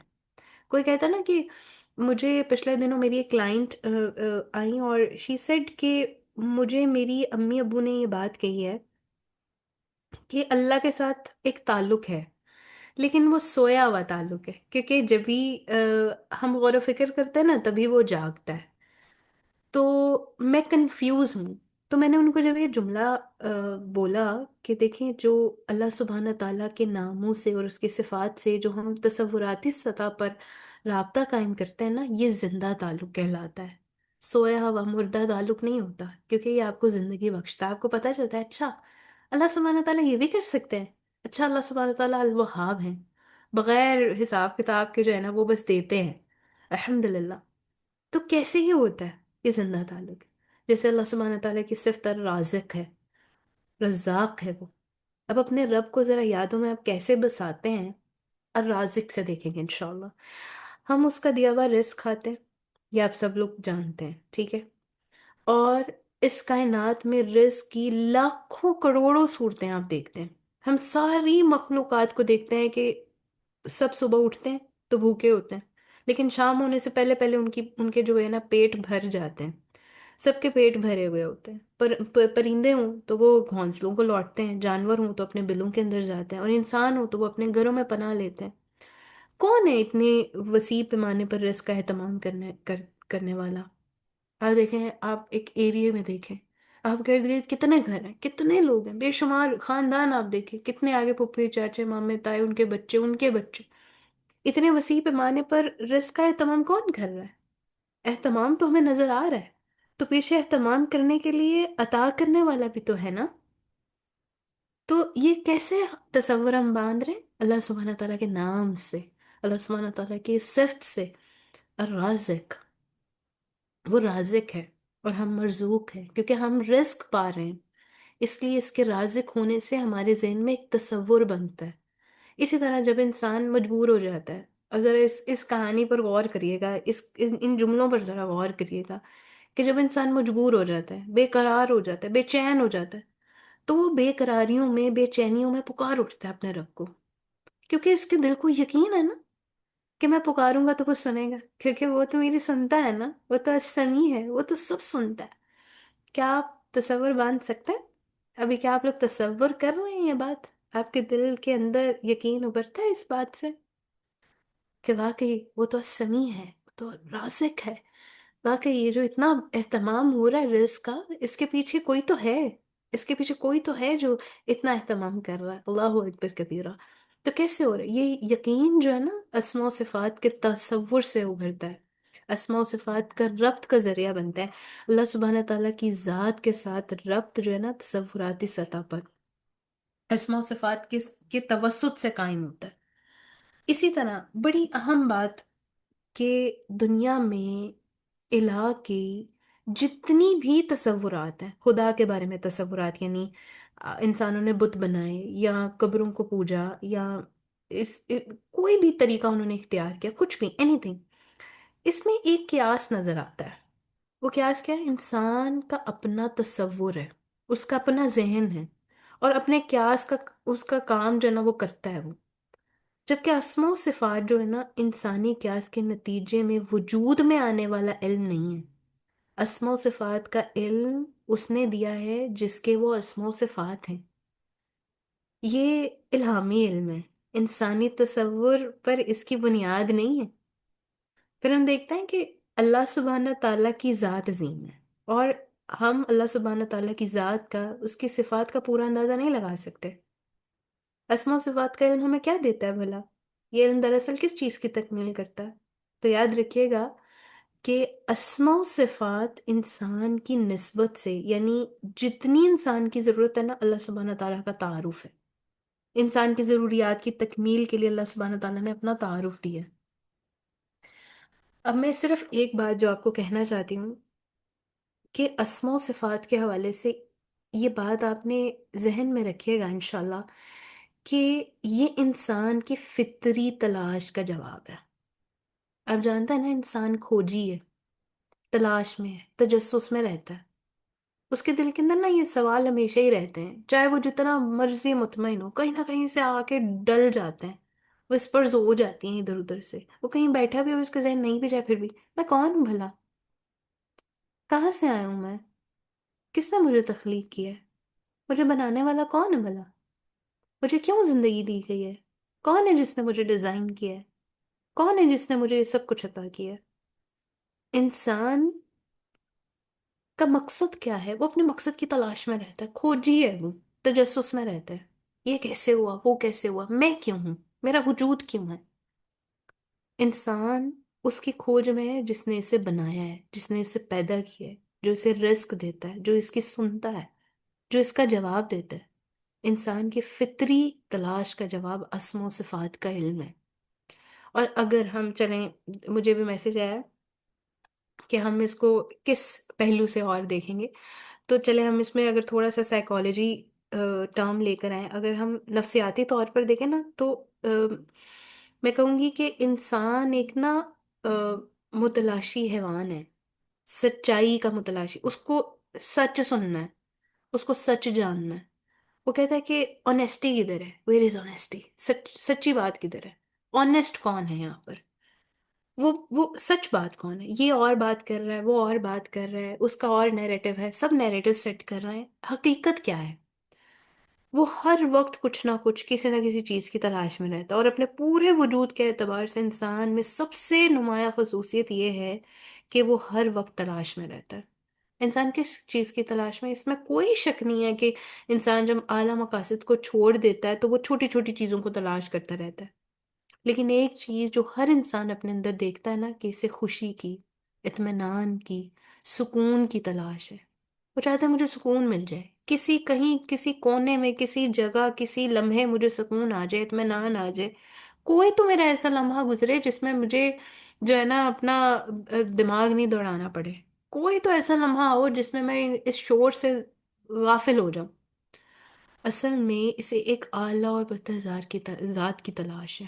کوئی کہتا ہے نا کہ مجھے پچھلے دنوں میری ایک کلائنٹ آئی اور شی سیڈ کہ مجھے میری امی ابو نے یہ بات کہی ہے کہ اللہ کے ساتھ ایک تعلق ہے، لیکن وہ سویا ہوا تعلق ہے، کیونکہ جب بھی ہم غور و فکر کرتے ہیں نا تبھی وہ جاگتا ہے۔ تو میں کنفیوز ہوں۔ تو میں نے ان کو جب یہ جملہ بولا کہ دیکھیں، جو اللہ سبحانہ تعالیٰ کے ناموں سے اور اس کی صفات سے جو ہم تصوراتی سطح پر رابطہ قائم کرتے ہیں نا، یہ زندہ تعلق کہلاتا ہے، سویا ہوا مردہ تعلق نہیں ہوتا، کیونکہ یہ آپ کو زندگی بخشتا ہے۔ آپ کو پتہ چلتا ہے اچھا اللہ سبحانہ تعالیٰ یہ بھی کر سکتے ہیں، اچھا اللہ سبحانہ تعالیٰ الوہاب ہیں، بغیر حساب کتاب کے جو ہے نا وہ بس دیتے ہیں، الحمدللہ۔ تو کیسے ہی ہوتا ہے یہ زندہ تعلق؟ جیسے اللہ سبحانہ تعالیٰ کی صفت رازق ہے، رزاق ہے وہ۔ اب اپنے رب کو ذرا یادوں میں آپ کیسے بساتے ہیں، الرازق سے دیکھیں گے انشاءاللہ۔ ہم اس کا دیا ہوا رزق کھاتے ہیں، یہ آپ سب لوگ جانتے ہیں، ٹھیک ہے؟ اور اس کائنات میں رزق کی لاکھوں کروڑوں صورتیں آپ دیکھتے ہیں۔ ہم ساری مخلوقات کو دیکھتے ہیں کہ سب صبح اٹھتے ہیں تو بھوکے ہوتے ہیں، لیکن شام ہونے سے پہلے پہلے ان کے جو ہے نا پیٹ بھر جاتے ہیں، سب کے پیٹ بھرے ہوئے ہوتے ہیں۔ پرندے ہوں تو وہ گھونسلوں کو لوٹتے ہیں، جانور ہوں تو اپنے بلوں کے اندر جاتے ہیں، اور انسان ہوں تو وہ اپنے گھروں میں پناہ لیتے ہیں۔ کون ہے اتنے وسیع پیمانے پر رزق کا اہتمام کرنے والا؟ آپ دیکھیں، آپ ایک ایریے میں دیکھیں، آپ کے ارد گرد کتنے گھر ہیں، کتنے لوگ ہیں، بے شمار خاندان آپ دیکھیں، کتنے آگے پھپھی چاچے مامے تائے، ان کے بچے، اتنے وسیع پیمانے پر رزق کا اہتمام کون کر رہا ہے؟ اہتمام تو ہمیں نظر آ رہا ہے، تو پیچھے اہتمام کرنے کے لیے عطا کرنے والا بھی تو ہے نا۔ تو یہ کیسے تصور ہم باندھ رہے ہیں؟ اللہ سبحانہ تعالیٰ کے نام سے، اللہ سبحانہ تعالیٰ کی صفت سے، الرازق، وہ رازق ہے اور ہم مرزوق ہیں، کیونکہ ہم رزق پا رہے ہیں، اس لیے اس کے رازق ہونے سے ہمارے ذہن میں ایک تصور بنتا ہے۔ اسی طرح جب انسان مجبور ہو جاتا ہے، اور ذرا اس کہانی پر غور کریے گا، ان جملوں پر ذرا غور کریے گا کہ جب انسان مجبور ہو جاتا ہے، بے قرار ہو جاتا ہے، بے چین ہو جاتا ہے، تو وہ بے قراریوں میں، بے چینیوں میں پکار اٹھتا ہے اپنے رب کو، کیونکہ اس کے دل کو یقین ہے نا کہ میں پکاروں گا تو وہ سنے گا، کیونکہ وہ تو میری سنتا ہے نا، وہ تو السمیع ہے، وہ تو سب سنتا ہے۔ کیا آپ تصور باندھ سکتے ہیں؟ ابھی کیا آپ لوگ تصور کر رہے ہیں یہ بات؟ آپ کے دل کے اندر یقین ابھرتا ہے اس بات سے کہ واقعی وہ تو سمیع ہے، وہ تو رازق ہے؟ واقعی یہ جو اتنا اہتمام ہو رہا ہے رزق کا، اس کے پیچھے کوئی تو ہے، اس کے پیچھے کوئی تو ہے جو اتنا اہتمام کر رہا ہے۔ اللہ اکبر کبیرہ۔ تو کیسے ہو رہا ہے یہ یقین جو ہے نا، اسماء و صفات کے تصور سے ابھرتا ہے، اسماء و صفات کا ربط کا ذریعہ بنتا ہے۔ اللہ سبحانہ تعالیٰ کی ذات کے ساتھ ربط جو ہے نا تصوراتی سطح پر اسماء و صفات کے توسط سے قائم ہوتا ہے۔ اسی طرح بڑی اہم بات کہ دنیا میں الہ کی جتنی بھی تصورات ہیں، خدا کے بارے میں تصورات، یعنی انسانوں نے بت بنائے یا قبروں کو پوجا یا کوئی بھی طریقہ انہوں نے اختیار کیا، کچھ بھی اینی تھنگ، اس میں ایک قیاس نظر آتا ہے۔ وہ قیاس کیا ہے؟ انسان کا اپنا تصور ہے، اس کا اپنا ذہن ہے، اور اپنے قیاس کا اس کا کام جو ہے نا وہ کرتا ہے وہ۔ جبکہ اسماء و صفات جو ہے نا انسانی قیاس کے نتیجے میں وجود میں آنے والا علم نہیں ہے۔ اسماء و صفات کا علم اس نے دیا ہے جس کے وہ اسماء و صفات ہیں، یہ الہامی علم ہے، انسانی تصور پر اس کی بنیاد نہیں ہے۔ پھر ہم دیکھتے ہیں کہ اللہ سبحانہ تعالیٰ کی ذات عظیم ہے، اور ہم اللہ سبحانہ تعالیٰ کی ذات کا، اس کی صفات کا پورا اندازہ نہیں لگا سکتے۔ اسماء و صفات کا علم ہمیں کیا دیتا ہے بھلا؟ یہ علم دراصل کس چیز کی تکمیل کرتا ہے؟ تو یاد رکھیے گا کہ اسماء و صفات انسان کی نسبت سے، یعنی جتنی انسان کی ضرورت ہے نا، اللہ سبحانہ تعالیٰ کا تعارف ہے۔ انسان کی ضروریات کی تکمیل کے لیے اللہ سبحانہ تعالیٰ نے اپنا تعارف دیا ہے۔ اب میں صرف ایک بات جو آپ کو کہنا چاہتی ہوں کہ اسماء و صفات کے حوالے سے یہ بات آپ نے ذہن میں رکھیے گا انشاءاللہ، کہ یہ انسان کی فطری تلاش کا جواب ہے۔ آپ جانتا ہے نا، انسان کھوجی ہے، تلاش میں ہے، تجسس میں رہتا ہے، اس کے دل کے اندر نا یہ سوال ہمیشہ ہی رہتے ہیں، چاہے وہ جتنا مرضی مطمئن ہو، کہیں نہ کہیں سے آ کے ڈل جاتے ہیں، وسپرز ہو جاتی ہیں ادھر ادھر سے، وہ کہیں بیٹھا بھی ہو اس کے ذہن نہیں بھی جائے پھر بھی میں کون ہوں بھلا، کہاں سے آیا ہوں میں، کس نے مجھے تخلیق کیا ہے، مجھے بنانے والا کون ہے بھلا، مجھے کیوں زندگی دی گئی ہے، کون ہے جس نے مجھے ڈیزائن کیا ہے، کون ہے جس نے مجھے یہ سب کچھ عطا کیا ہے؟ انسان کا مقصد کیا ہے؟ وہ اپنے مقصد کی تلاش میں رہتا ہے، کھوجی ہے وہ، تجسس میں رہتا ہے، یہ کیسے ہوا، وہ کیسے ہوا، میں کیوں ہوں، میرا وجود کیوں ہے؟ انسان اس کی کھوج میں ہے جس نے اسے بنایا ہے، جس نے اسے پیدا کیا ہے، جو اسے رزق دیتا ہے، جو اس کی سنتا ہے، جو اس کا جواب دیتا ہے۔ انسان کی فطری تلاش کا جواب اسما و صفات کا علم ہے۔ اور اگر ہم چلیں، مجھے بھی میسج آیا کہ ہم اس کو کس پہلو سے اور دیکھیں گے، تو چلے ہم اس میں اگر تھوڑا سا سائیکالوجی ٹرم لے کر آئیں، اگر ہم نفسیاتی طور پر دیکھیں نا تو میں کہوں گی کہ انسان ایک نا متلاشی حیوان ہے، سچائی کا متلاشی، اس کو سچ سننا ہے، اس کو سچ جاننا ہے۔ وہ کہتا ہے کہ آنےسٹی کدھر ہے، ویئر از آنےسٹی، سچی بات کدھر ہے، آنےسٹ کون ہے یہاں پر، وہ سچ بات کون ہے، یہ اور بات کر رہا ہے، وہ اور بات کر رہا ہے، اس کا اور نیریٹو ہے، سب نیریٹو سیٹ کر رہے ہیں، حقیقت کیا ہے؟ وہ ہر وقت کچھ نہ کچھ کسی نہ کسی چیز کی تلاش میں رہتا ہے، اور اپنے پورے وجود کے اعتبار سے انسان میں سب سے نمایاں خصوصیت یہ ہے کہ وہ ہر وقت تلاش میں رہتا ہے۔ انسان کس چیز کی تلاش میں؟ اس میں کوئی شک نہیں ہے کہ انسان جب اعلیٰ مقاصد کو چھوڑ دیتا ہے تو وہ چھوٹی چھوٹی چیزوں کو تلاش کرتا رہتا ہے، لیکن ایک چیز جو ہر انسان اپنے اندر دیکھتا ہے نا، کہ اسے خوشی کی، اطمینان کی، سکون کی تلاش ہے۔ وہ چاہتا ہے مجھے سکون مل جائے، کسی کہیں کسی کونے میں، کسی جگہ، کسی لمحے مجھے سکون آ جائے، اطمینان آ جائے۔ کوئی تو میرا ایسا لمحہ گزرے جس میں مجھے جو ہے نا اپنا دماغ نہیں دوڑانا پڑے، کوئی تو ایسا لمحہ ہو جس میں میں اس شور سے غافل ہو جاؤں۔ اصل میں اسے ایک اعلیٰ اور برتر ذات کی تلاش ہے،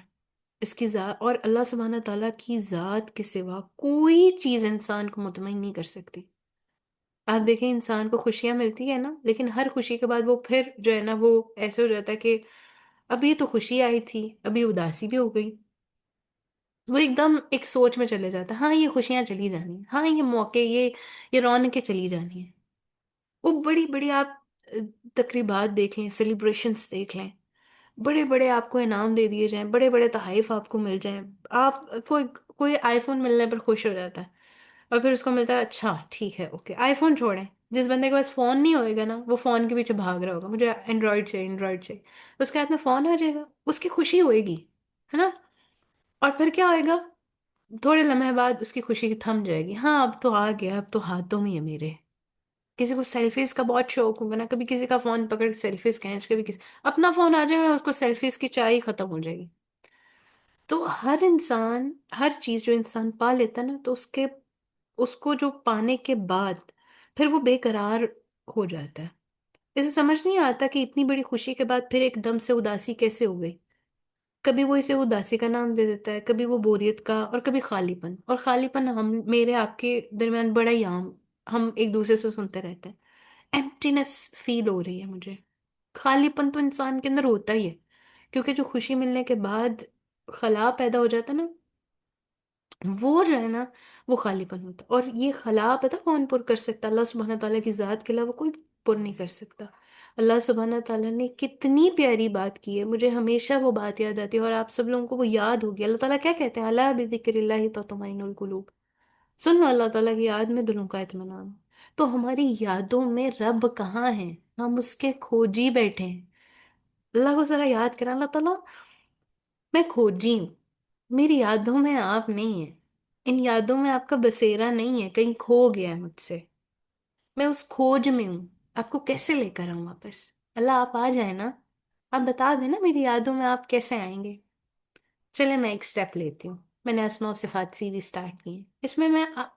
اس کی ذات، اور اللہ سبحانہ تعالیٰ کی ذات کے سوا کوئی چیز انسان کو مطمئن نہیں کر سکتی۔ آپ دیکھیں انسان کو خوشیاں ملتی ہے نا، لیکن ہر خوشی کے بعد وہ پھر جو ہے نا وہ ایسے ہو جاتا ہے کہ اب یہ تو خوشی آئی تھی، ابھی اداسی بھی ہو گئی، وہ ایک دم ایک سوچ میں چلے جاتا ہے، ہاں یہ خوشیاں چلی جانی ہیں، ہاں یہ موقع، یہ رونقیں چلی جانی ہیں۔ وہ بڑی بڑی آپ تقریبات دیکھ لیں، سیلیبریشنز دیکھ لیں، بڑے بڑے آپ کو انعام دے دیے جائیں، بڑے بڑے تحائف آپ کو مل جائیں، آپ کوئی آئی فون ملنے پر خوش ہو جاتا ہے، اور پھر اس کو ملتا ہے اچھا ٹھیک ہے اوکے، آئی فون چھوڑیں، جس بندے کے پاس فون نہیں ہوئے گا نا وہ فون کے پیچھے بھاگ رہا ہوگا، مجھے اینڈرائڈ چاہیے، اینڈرائڈ چاہیے، اس کے ہاتھ میں فون آ جائے گا، اس کی خوشی ہوئے گی، ہے نا؟ اور پھر کیا ہوئے گا؟ تھوڑے لمحے بعد اس کی خوشی تھم جائے گی، ہاں اب تو آ گیا، اب تو ہاتھوں میں ہے میرے۔ کسی کو سیلفیز کا بہت شوق ہوگا نا، کبھی کسی کا فون پکڑ سیلفیز کھینچ، کبھی کسی اپنا فون آ جائے گا اس کو سیلفیز کی چاہی ختم ہو جائے گی۔ تو ہر انسان، ہر چیز جو انسان پا لیتا ہے نا، تو اس کو جو پانے کے بعد پھر وہ بے قرار ہو جاتا ہے، اسے سمجھ نہیں آتا کہ اتنی بڑی خوشی کے بعد پھر ایک دم سے اداسی کیسے ہو گئی۔ کبھی وہ اسے اداسی کا نام دے دیتا ہے، کبھی وہ بوریت کا، اور کبھی خالی پن، اور خالی پن ہم میرے آپ کے درمیان بڑا ہی عام، ہم ایک دوسرے سے سنتے رہتے ہیں، ایمپٹینس فیل ہو رہی ہے مجھے۔ خالی پن تو انسان کے اندر ہوتا ہی ہے، کیونکہ جو خوشی ملنے کے بعد خلا پیدا ہو جاتا ہے نا، وہ جو ہے نا وہ خالی پن ہوتا ہے، اور یہ خلا پتہ کون پر کر سکتا؟ اللہ سبحانہ تعالیٰ کی ذات کے علاوہ کوئی پر نہیں کر سکتا۔ اللہ سبحانہ تعالیٰ نے کتنی پیاری بات کی ہے، مجھے ہمیشہ وہ بات یاد آتی ہے، اور آپ سب لوگوں کو وہ یاد ہوگی۔ اللہ تعالیٰ کیا کہتے ہیں؟ اللہ بذکر اللہ تطمئن القلوب، سن لو اللہ تعالیٰ کی یاد میں دلوں کا اطمینان۔ تو ہماری یادوں میں رب کہاں ہے؟ ہم اس کے کھوجی بیٹھے ہیں۔ اللہ کو ذرا یاد کریں، اللہ تعالیٰ میں کھوجی ہوں، میری یادوں میں آپ نہیں ہیں، ان یادوں میں آپ کا بسیرا نہیں ہے، کہیں کھو گیا ہے مجھ سے، میں اس کھوج میں ہوں، آپ کو کیسے لے کر آؤں واپس؟ اللہ آپ آ جائیں نا، آپ بتا دیں نا میری یادوں میں آپ کیسے آئیں گے۔ چلے میں ایک سٹیپ لیتی ہوں، میں نے اسماء و صفات سیریز سٹارٹ کی ہے، اس میں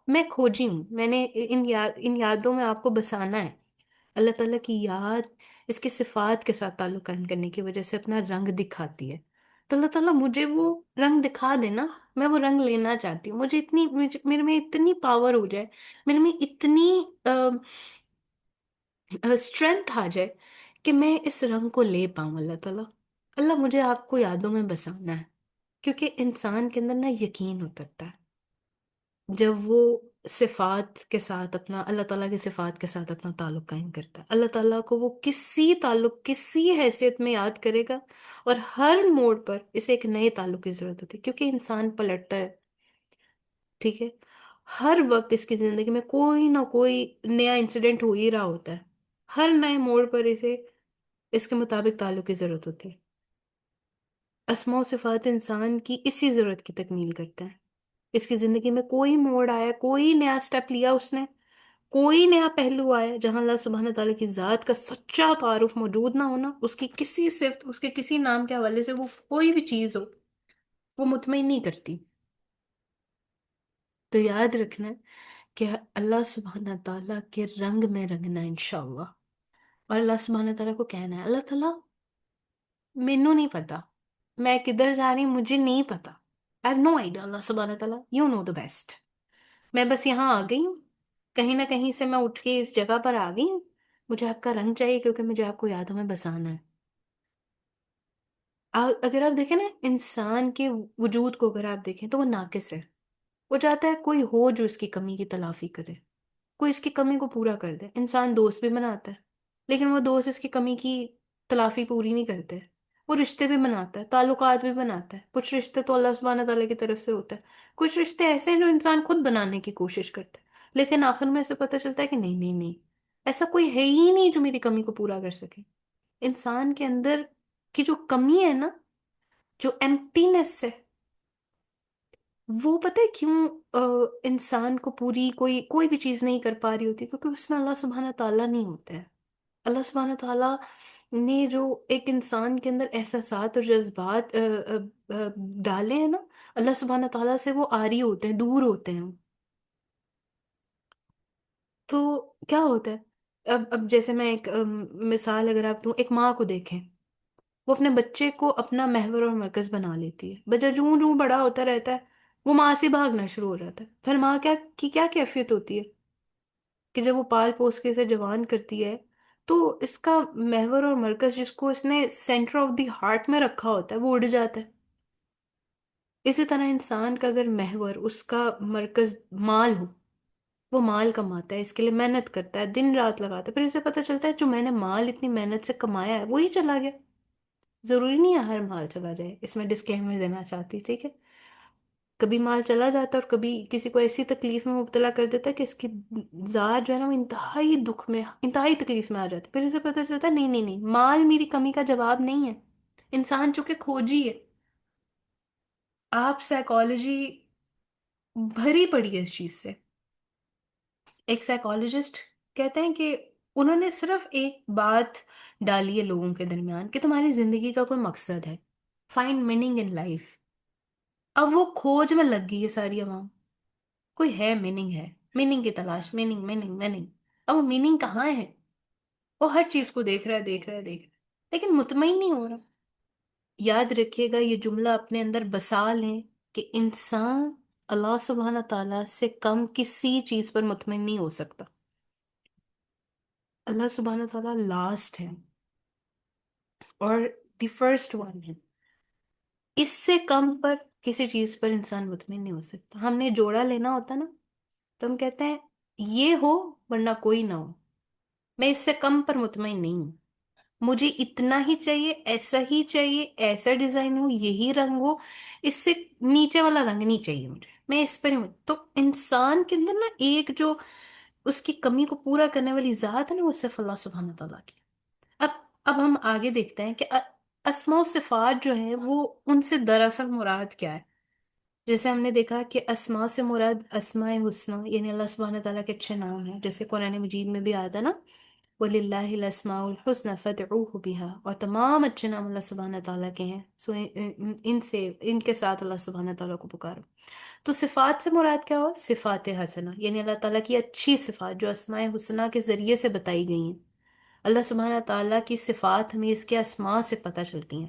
میں کھوجی ہوں، میں نے ان یادوں میں آپ کو بسانا ہے۔ اللہ تعالیٰ کی یاد اس کی صفات کے ساتھ تعلق قائم کرنے کی وجہ سے اپنا رنگ دکھاتی ہے، تو اللہ تعالیٰ مجھے وہ رنگ دکھا دینا، میں وہ رنگ لینا چاہتی ہوں، میرے میں اتنی پاور ہو جائے، میرے میں اتنی اسٹرینتھ آ جائے کہ میں اس رنگ کو لے پاؤں اللہ تعالیٰ. اللہ مجھے آپ کو یادوں میں بسانا ہے. کیونکہ انسان کے اندر نا یقین اترتا ہے جب وہ صفات کے ساتھ اپنا، اللہ تعالیٰ کی صفات کے ساتھ اپنا تعلق قائم کرتا ہے. اللہ تعالیٰ کو وہ کسی تعلق، کسی حیثیت میں یاد کرے گا، اور ہر موڑ پر اسے ایک نئے تعلق کی ضرورت ہوتی ہے کیونکہ انسان پلٹتا ہے. ٹھیک ہے. ہر وقت اس کی زندگی میں کوئی نہ کوئی نیا انسیڈنٹ ہو ہی رہا ہوتا ہے. ہر نئے موڑ پر اسے اس کے مطابق تعلق کی ضرورت ہوتی ہے. اسماء و صفات انسان کی اسی ضرورت کی تکمیل کرتے ہیں. اس کی زندگی میں کوئی موڑ آیا، کوئی نیا سٹیپ لیا اس نے، کوئی نیا پہلو آیا جہاں اللہ سبحانہ تعالیٰ کی ذات کا سچا تعارف موجود نہ ہونا، اس کی کسی صفت، اس کے کسی نام کے حوالے سے وہ کوئی بھی چیز ہو، وہ مطمئن نہیں کرتی. تو یاد رکھنا ہے کہ اللہ سبحانہ تعالیٰ کے رنگ میں رنگنا ہے انشاءاللہ. اور اللہ سبحانہ تعالیٰ کو کہنا ہے، اللہ تعالیٰ مینوں نہیں پتا میں کدھر جا رہی ہوں، مجھے نہیں پتا. I have no idea اللہ سبحانہ تعالیٰ، you know the best. میں بس یہاں آ گئی ہوں، کہیں نہ کہیں سے میں اٹھ کے اس جگہ پر آ گئی ہوں. مجھے آپ کا رنگ چاہیے کیونکہ مجھے آپ کو یادوں میں بسانا ہے. اگر آپ دیکھیں نا انسان کے وجود کو، اگر آپ دیکھیں تو وہ ناقص ہے. وہ چاہتا ہے کوئی ہو جو اس کی کمی کی تلافی کرے، کوئی اس کی کمی کو پورا کر دے. انسان دوست بھی بناتا ہے لیکن وہ دوست اس کی کمی کی تلافی پوری نہیں کرتے. وہ رشتے بھی بناتا ہے، تعلقات بھی بناتا ہے. کچھ رشتے تو اللہ سبحانہ تعالیٰ کی طرف سے ہوتا ہے، کچھ رشتے ایسے ہیں جو انسان خود بنانے کی کوشش کرتا ہے. لیکن آخر میں اسے پتہ چلتا ہے کہ نہیں نہیں نہیں، ایسا کوئی ہے ہی نہیں جو میری کمی کو پورا کر سکے. انسان کے اندر کی جو کمی ہے نا، جو ایمٹینس ہے، وہ پتہ ہے کیوں انسان کو پوری کوئی کوئی بھی چیز نہیں کر پا رہی ہوتی؟ کیونکہ اس میں اللہ سبحانہ تعالیٰ نہیں ہوتا ہے. اللہ سبحانہ تعالیٰ نے جو ایک انسان کے اندر احساسات اور جذبات ڈالے ہیں نا، اللہ سبحانہ تعالیٰ سے وہ عاری ہوتے ہیں، دور ہوتے ہیں. تو کیا ہوتا ہے؟ اب جیسے میں ایک مثال اگر آپ دوں، ایک ماں کو دیکھیں، وہ اپنے بچے کو اپنا محور اور مرکز بنا لیتی ہے. بچہ جوں جوں بڑا ہوتا رہتا ہے وہ ماں سے بھاگنا شروع ہو جاتا ہے. پھر ماں کیا کیفیت ہوتی ہے کہ جب وہ پال پوس کے اسے جوان کرتی ہے تو اس کا محور اور مرکز، جس کو اس نے سینٹر آف دی ہارٹ میں رکھا ہوتا ہے، وہ اڑ جاتا ہے. اسی طرح انسان کا اگر محور، اس کا مرکز مال ہو، وہ مال کماتا ہے، اس کے لیے محنت کرتا ہے، دن رات لگاتا ہے، پھر اسے پتہ چلتا ہے جو میں نے مال اتنی محنت سے کمایا ہے وہی چلا گیا. ضروری نہیں ہے ہر مال چلا جائے، اس میں ڈسکلیمر دینا چاہتی. ٹھیک ہے. کبھی مال چلا جاتا ہے اور کبھی کسی کو ایسی تکلیف میں مبتلا کر دیتا ہے کہ اس کی ذات جو ہے نا وہ انتہائی دکھ میں، انتہائی تکلیف میں آ جاتی ہے. پھر اسے پتہ چلتا ہے نہیں نہیں نہیں، مال میری کمی کا جواب نہیں ہے. انسان چونکہ کھوجی ہے. آپ سائیکالوجی بھری پڑی ہے اس چیز سے. ایک سائیکالوجسٹ کہتے ہیں کہ انہوں نے صرف ایک بات ڈالی ہے لوگوں کے درمیان کہ تمہاری زندگی کا کوئی مقصد ہے، فائنڈ میننگ ان لائف. اب وہ کھوج میں لگ گئی ہے ساری عوام. کوئی ہے، میننگ ہے، میننگ کی تلاش، میننگ میننگ میننگ. اب وہ میننگ کہاں ہے؟ وہ ہر چیز کو دیکھ رہا ہے دیکھ رہا ہے دیکھ رہا ہے لیکن مطمئن نہیں ہو رہا. یاد رکھیے گا، یہ جملہ اپنے اندر بسا لیں کہ انسان اللہ سبحانہ تعالیٰ سے کم کسی چیز پر مطمئن نہیں ہو سکتا. اللہ سبحانہ تعالیٰ لاسٹ ہے اور دی فرسٹ ون ہے. اس سے کم پر کسی چیز پر انسان مطمئن نہیں ہو سکتا. ہم نے جوڑا لینا ہوتا نا تو ہم کہتے ہیں یہ ہو ورنہ کوئی نہ ہو، میں اس سے کم پر مطمئن نہیں ہوں. مجھے اتنا ہی چاہیے، ایسا ہی چاہیے، ایسا ڈیزائن ہو، یہی رنگ ہو، اس سے نیچے والا رنگ نہیں چاہیے مجھے، میں اس پر ہی تو انسان کے اندر نا ایک جو اس کی کمی کو پورا کرنے والی ذات ہے نا، وہ صرف اللہ سبحانہ تعالیٰ کی. اب اب ہم آگے دیکھتے ہیں کہ اسماء و صفات جو ہیں وہ ان سے دراصل مراد کیا ہے. جیسے ہم نے دیکھا کہ اسماء سے مراد اسماء حسنہ، یعنی اللہ سبحانہ تعالیٰ کے اچھے نام ہیں، جیسے قرآن مجید میں بھی آتا نا وَلِلَّهِ الْأَسْمَاءُ الْحُسْنَى فَادْعُوهُ بِهَا، اور تمام اچھے نام اللہ سبحانہ تعالیٰ کے ہیں، سو ان کے ساتھ اللہ سبحانہ تعالیٰ کو پکارو. تو صفات سے مراد کیا ہوا؟ صفات حسنہ، یعنی اللہ تعالیٰ کی اچھی صفات جو اسماء حسنہ کے ذریعے سے بتائی گئی ہیں. اللہ سبحانہ تعالیٰ کی صفات ہمیں اس کے اسماء سے پتہ چلتی ہیں.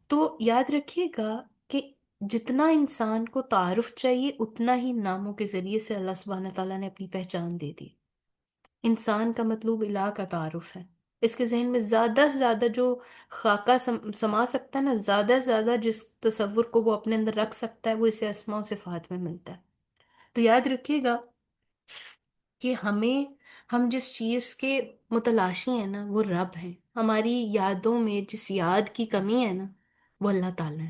تو یاد رکھیے گا کہ جتنا انسان کو تعارف چاہیے اتنا ہی ناموں کے ذریعے سے اللہ سبحانہ تعالیٰ نے اپنی پہچان دے دی. انسان کا مطلوب الہ کا تعارف ہے. اس کے ذہن میں زیادہ سے زیادہ جو خاکہ سما سکتا ہے نا، زیادہ سے زیادہ جس تصور کو وہ اپنے اندر رکھ سکتا ہے، وہ اسے اسماء و صفات میں ملتا ہے. تو یاد رکھیے گا کہ ہم جس چیز کے متلاشی ہیں نا وہ رب ہیں. ہماری یادوں میں جس یاد کی کمی ہے نا وہ اللہ تعالیٰ ہے.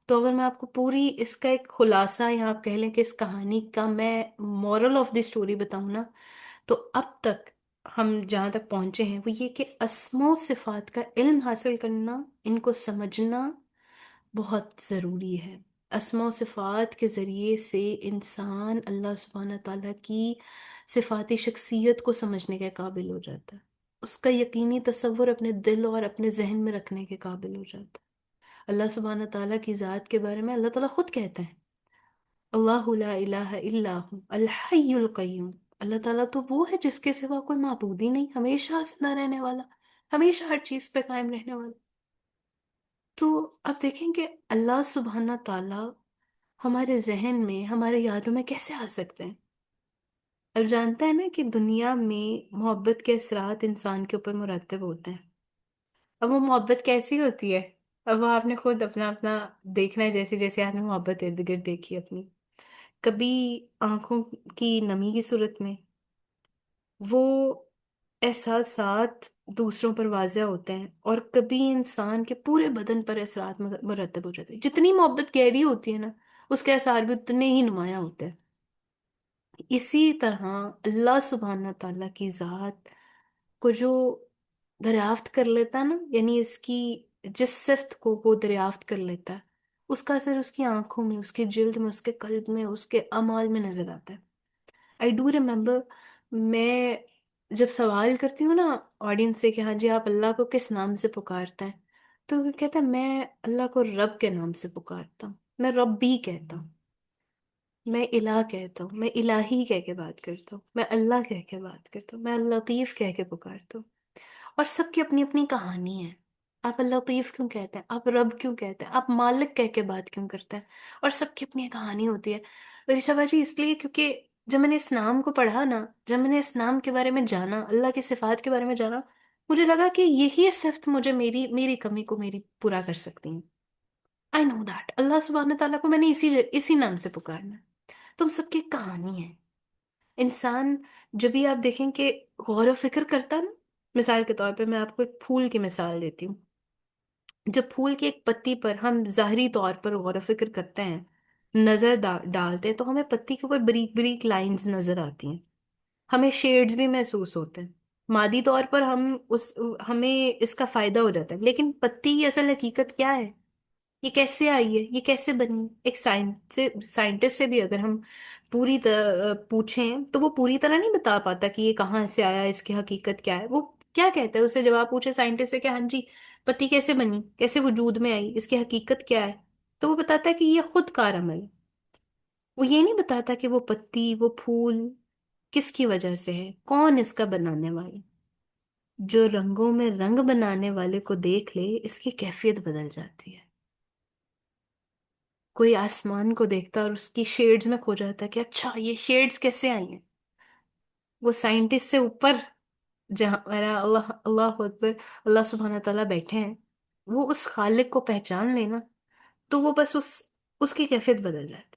تو اگر میں آپ کو پوری اس کا ایک خلاصہ یا آپ کہہ لیں کہ اس کہانی کا میں مورل آف دی اسٹوری بتاؤں نا، تو اب تک ہم جہاں تک پہنچے ہیں وہ یہ کہ اسماء و صفات کا علم حاصل کرنا، ان کو سمجھنا بہت ضروری ہے. اسماء و صفات کے ذریعے سے انسان اللہ سبحانہ تعالیٰ کی صفاتی شخصیت کو سمجھنے کے قابل ہو جاتا ہے، اس کا یقینی تصور اپنے دل اور اپنے ذہن میں رکھنے کے قابل ہو جاتا ہے. اللہ سبحانہ تعالیٰ کی ذات کے بارے میں اللہ تعالیٰ خود کہتا ہے اللہ لا الہ الا ہو الحی القیوم. اللہ تعالیٰ تو وہ ہے جس کے سوا کوئی معبود ہی نہیں، ہمیشہ زندہ رہنے والا، ہمیشہ ہر چیز پہ قائم رہنے والا. تو آپ دیکھیں کہ اللہ سبحانہ تعالیٰ ہمارے ذہن میں، ہمارے یادوں میں کیسے آ سکتے ہیں. اب جانتا ہے نا کہ دنیا میں محبت کے اثرات انسان کے اوپر مرتب ہوتے ہیں. اب وہ محبت کیسی ہوتی ہے؟ اب وہ آپ نے خود اپنا اپنا دیکھنا ہے، جیسے جیسے آپ نے محبت ارد گرد دیکھی اپنی. کبھی آنکھوں کی نمی کی صورت میں وہ احساسات دوسروں پر واضح ہوتے ہیں، اور کبھی انسان کے پورے بدن پر اثرات مرتب ہو جاتے ہیں. جتنی محبت گہری ہوتی ہے نا اس کے اثار بھی اتنے ہی نمایاں ہوتے ہیں. اسی طرح اللہ سبحانہ تعالیٰ کی ذات کو جو دریافت کر لیتا ہے نا، یعنی اس کی جس صفت کو وہ دریافت کر لیتا ہے، اس کا اثر اس کی آنکھوں میں، اس کے جلد میں، اس کے قلب میں، اس کے اعمال میں نظر آتا ہے. آئی ڈو ریمبر، میں جب سوال کرتی ہوں نا آڈینس سے کہ ہاں جی آپ اللہ کو کس نام سے پکارتے ہیں، تو وہ کہتا ہے میں اللہ کو رب کے نام سے پکارتا ہوں، میں ربی کہتا ہوں، میں الہ کہتا ہوں، میں الہی کہہ کے بات کرتا ہوں، میں اللہ کہہ کے بات کرتا ہوں، میں اللطیف کہہ کے پکارتا ہوں. اور سب کی اپنی اپنی کہانی ہے. آپ اللطیف کیوں کہتے ہیں، آپ رب کیوں کہتے ہیں، آپ مالک کہہ کے بات کیوں کرتے ہیں، اور سب کی اپنی ایک کہانی ہوتی ہے. رشا باجی اس لیے کیونکہ جب میں نے اس نام کو پڑھا نا، جب میں نے اس نام کے بارے میں جانا، اللہ کی صفات کے بارے میں جانا، مجھے لگا کہ یہی صفت مجھے میری کمی کو میری پورا کر سکتی ہیں. آئی نو دیٹ اللہ سبحانہ تعالیٰ کو میں نے اسی نام سے پکارنا ہے. تم سب کی ایک کہانی ہے. انسان جب بھی آپ دیکھیں کہ غور و فکر کرتا ہے نا، مثال کے طور پہ میں آپ کو ایک پھول کی مثال دیتی ہوں. جب پھول کی ایک پتی پر ہم ظاہری طور پر غور و فکر کرتے ہیں، نظر ڈالتے ہیں، تو ہمیں پتی کے اوپر بریک بریک لائنز نظر آتی ہیں، ہمیں شیڈز بھی محسوس ہوتے ہیں. مادی طور پر ہمیں اس کا فائدہ ہو جاتا ہے، لیکن پتی کی اصل حقیقت کیا ہے، یہ کیسے آئی ہے، یہ کیسے بنی؟ ایک سائنٹسٹ سے بھی اگر ہم پوچھیں تو وہ پوری طرح نہیں بتا پاتا کہ یہ کہاں سے آیا، اس کی حقیقت کیا ہے. وہ کیا کہتا ہے، اس سے جواب پوچھے سائنٹسٹ سے کہ ہاں جی پتی کیسے بنی، کیسے وجود میں آئی، اس کی حقیقت کیا ہے، تو وہ بتاتا ہے کہ یہ خود کار عمل ہے. وہ یہ نہیں بتاتا کہ وہ پتی، وہ پھول کس کی وجہ سے ہے، کون اس کا بنانے والا. جو رنگوں میں رنگ بنانے والے کو دیکھ لے اس کی کیفیت بدل جاتی ہے. کوئی آسمان کو دیکھتا اور اس کی شیڈز میں کھو جاتا ہے کہ اچھا یہ شیڈز کیسے آئی ہیں. وہ سائنٹسٹ سے اوپر جہاں میرا اللہ اللہ اکبر اللہ سبحانہ تعالیٰ بیٹھے ہیں، وہ اس خالق کو پہچان لینا تو وہ بس اس کی کیفیت بدل جاتی.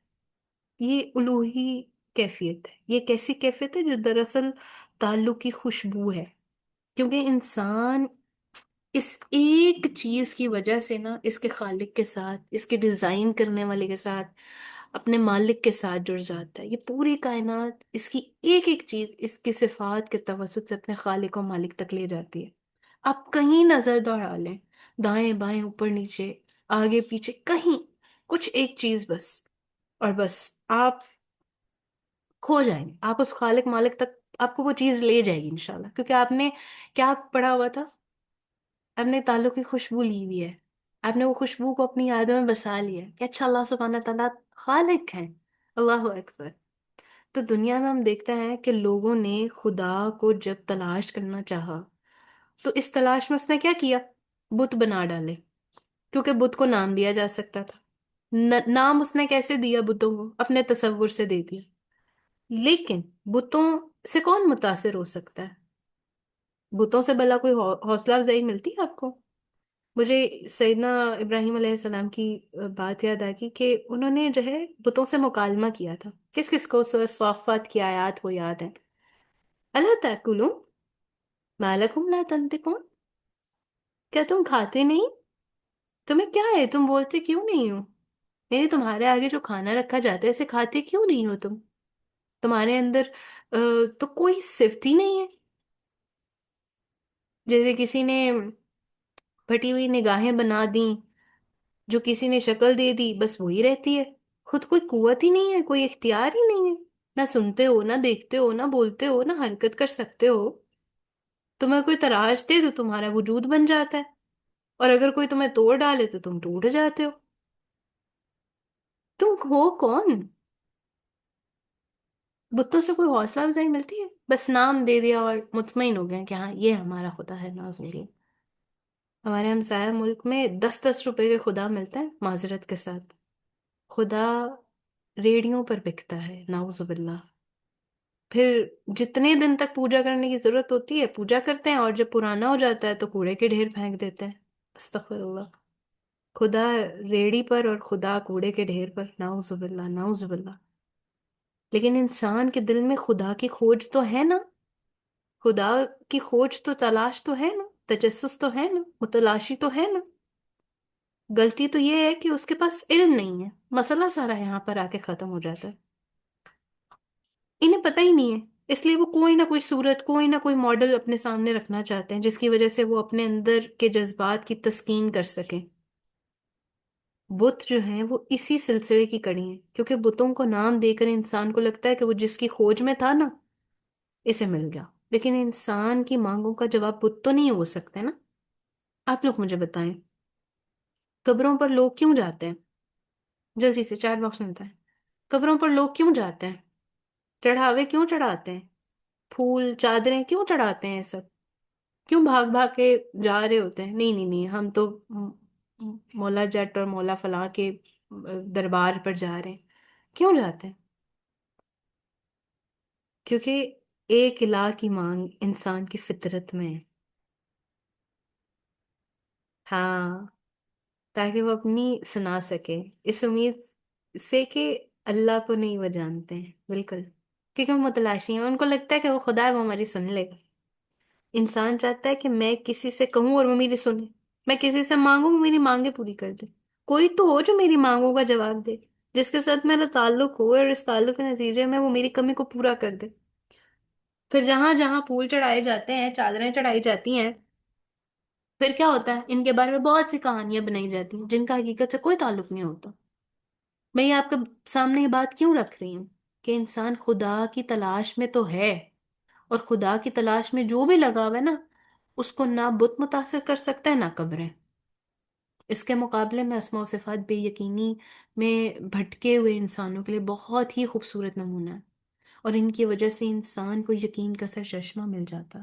یہ الوہی کیفیت ہے. یہ کیسی کیفیت ہے جو دراصل تعلق کی خوشبو ہے. کیونکہ انسان اس ایک چیز کی وجہ سے نا اس کے خالق کے ساتھ، اس کے ڈیزائن کرنے والے کے ساتھ، اپنے مالک کے ساتھ جڑ جاتا ہے. یہ پوری کائنات اس کی ایک ایک چیز اس کی صفات کے توسط سے اپنے خالق و مالک تک لے جاتی ہے. آپ کہیں نظر دوڑا لیں، دائیں بائیں اوپر نیچے آگے پیچھے، کہیں کچھ ایک چیز بس، اور بس آپ کھو جائیں گے. آپ اس خالق مالک تک آپ کو وہ چیز لے جائے گی انشاءاللہ. کیونکہ آپ نے کیا پڑھا ہوا تھا، آپ نے تعلق کی خوشبو لی ہوئی ہے، آپ نے وہ خوشبو کو اپنی یادوں میں بسا لیا ہے کہ اچھا اللہ سبحانہ تعالیٰ خالق ہیں. اللہ اکبر. تو دنیا میں ہم دیکھتے ہیں کہ لوگوں نے خدا کو جب تلاش کرنا چاہا تو اس تلاش میں اس نے کیا کیا، بت بنا ڈالے. کیونکہ بت کو نام دیا جا سکتا تھا. نام اس نے کیسے دیا بتوں کو، اپنے تصور سے دے دیا. لیکن بتوں سے کون متاثر ہو سکتا ہے؟ بتوں سے بھلا کوئی حوصلہ افزائی ملتی ہے آپ کو؟ مجھے سیدنا ابراہیم علیہ السلام کی بات یاد آ گئی کہ انہوں نے جو ہے بتوں سے مکالمہ کیا تھا. کس کس کو سورہ صافات کی آیات وہ یاد ہے؟ اللہ تاکلون ما لکم لا تنطقون، کیا تم کھاتے نہیں؟ تمہیں کیا ہے، تم بولتے کیوں نہیں ہو؟ یعنی تمہارے آگے جو کھانا رکھا جاتا ہے اسے کھاتے کیوں نہیں ہو تم؟ تمہارے اندر تو کوئی صفت ہی نہیں ہے. جیسے کسی نے پھٹی ہوئی نگاہیں بنا دیں، جو کسی نے شکل دے دی بس وہی رہتی ہے. خود کوئی قوت ہی نہیں ہے، کوئی اختیار ہی نہیں ہے. نہ سنتے ہو، نہ دیکھتے ہو، نہ بولتے ہو، نہ حرکت کر سکتے ہو. تمہیں کوئی تراش دے تو تمہارا وجود بن جاتا ہے، اور اگر کوئی تمہیں توڑ ڈالے تو تم ٹوٹ جاتے ہو. تم ہو کون؟ بتوں سے کوئی حوصلہ افزائی ملتی ہے؟ بس نام دے دیا اور مطمئن ہو گئے کہ ہاں یہ ہمارا خدا ہے. ناز باللہ. ہمارے ہمسایہ ملک میں 10-10 روپے کے خدا ملتے ہیں معذرت کے ساتھ. خدا ریڑیوں پر بکتا ہے، نعوذ باللہ. پھر جتنے دن تک پوجا کرنے کی ضرورت ہوتی ہے پوجا کرتے ہیں، اور جب پرانا ہو جاتا ہے تو کوڑے کے ڈھیر پھینک دیتے ہیں. استغفر اللہ. خدا ریڑی پر اور خدا کوڑے کے ڈھیر پر، نعوذ باللہ نعوذ باللہ. لیکن انسان کے دل میں خدا کی کھوج تو ہے نا، خدا کی کھوج تو تلاش تو ہے نا، تجسس تو ہے نا، متلاشی تو ہے نا. غلطی تو یہ ہے کہ اس کے پاس علم نہیں ہے. مسئلہ سارا یہاں پر آ کے ختم ہو جاتا ہے. انہیں پتہ ہی نہیں ہے، اس لیے وہ کوئی نہ کوئی صورت، کوئی نہ کوئی ماڈل اپنے سامنے رکھنا چاہتے ہیں جس کی وجہ سے وہ اپنے اندر کے جذبات کی تسکین کر سکیں. بت جو ہیں وہ اسی سلسلے کی کڑی ہیں، کیونکہ بتوں کو نام دے کر انسان کو لگتا ہے کہ وہ جس کی کھوج میں تھا نا اسے مل گیا. لیکن انسان کی مانگوں کا جواب بت تو نہیں ہو سکتے نا. آپ لوگ مجھے بتائیں، قبروں پر لوگ کیوں جاتے ہیں؟ جلدی سے چیٹ باکس میں بتائیں. قبروں پر لوگ کیوں جاتے ہیں؟ چڑھاوے کیوں چڑھاتے ہیں؟ پھول چادریں کیوں چڑھاتے ہیں؟ سب کیوں بھاگ بھاگ کے جا رہے ہوتے ہیں؟ نہیں نہیں نہیں، ہم تو مولا جٹ اور مولا فلاں کے دربار پر جا رہے ہیں. کیوں جاتے ہیں؟ کیونکہ ایک الہ کی مانگ انسان کی فطرت میں ہے. ہاں، تاکہ وہ اپنی سنا سکے، اس امید سے کہ اللہ کو نہیں وہ جانتے ہیں بالکل، کیونکہ وہ متلاشی ہیں. ان کو لگتا ہے کہ وہ خدا ہے، وہ ہماری سن لے گا. انسان چاہتا ہے کہ میں کسی سے کہوں اور وہ میری سنے، میں کسی سے مانگوں وہ میری مانگیں پوری کر دے. کوئی تو ہو جو میری مانگوں کا جواب دے، جس کے ساتھ میرا تعلق ہو، اور اس تعلق کے نتیجے میں وہ میری کمی کو پورا کر دے. پھر جہاں جہاں پھول چڑھائے جاتے ہیں، چادریں چڑھائی جاتی ہیں، پھر کیا ہوتا ہے؟ ان کے بارے میں بہت سی کہانیاں بنائی جاتی ہیں جن کا حقیقت سے کوئی تعلق نہیں ہوتا. میں یہ آپ کے سامنے یہ بات کیوں رکھ رہی ہوں کہ انسان خدا کی تلاش میں تو ہے، اور خدا کی تلاش میں جو بھی لگا ہوا ہے نا، اس کو نہ بت متاثر کر سکتا ہے نہ قبریں. اس کے مقابلے میں اسماء و صفات بے یقینی میں بھٹکے ہوئے انسانوں کے لیے بہت ہی خوبصورت نمونہ ہے، اور ان کی وجہ سے انسان کو یقین کا سرچشمہ مل جاتا.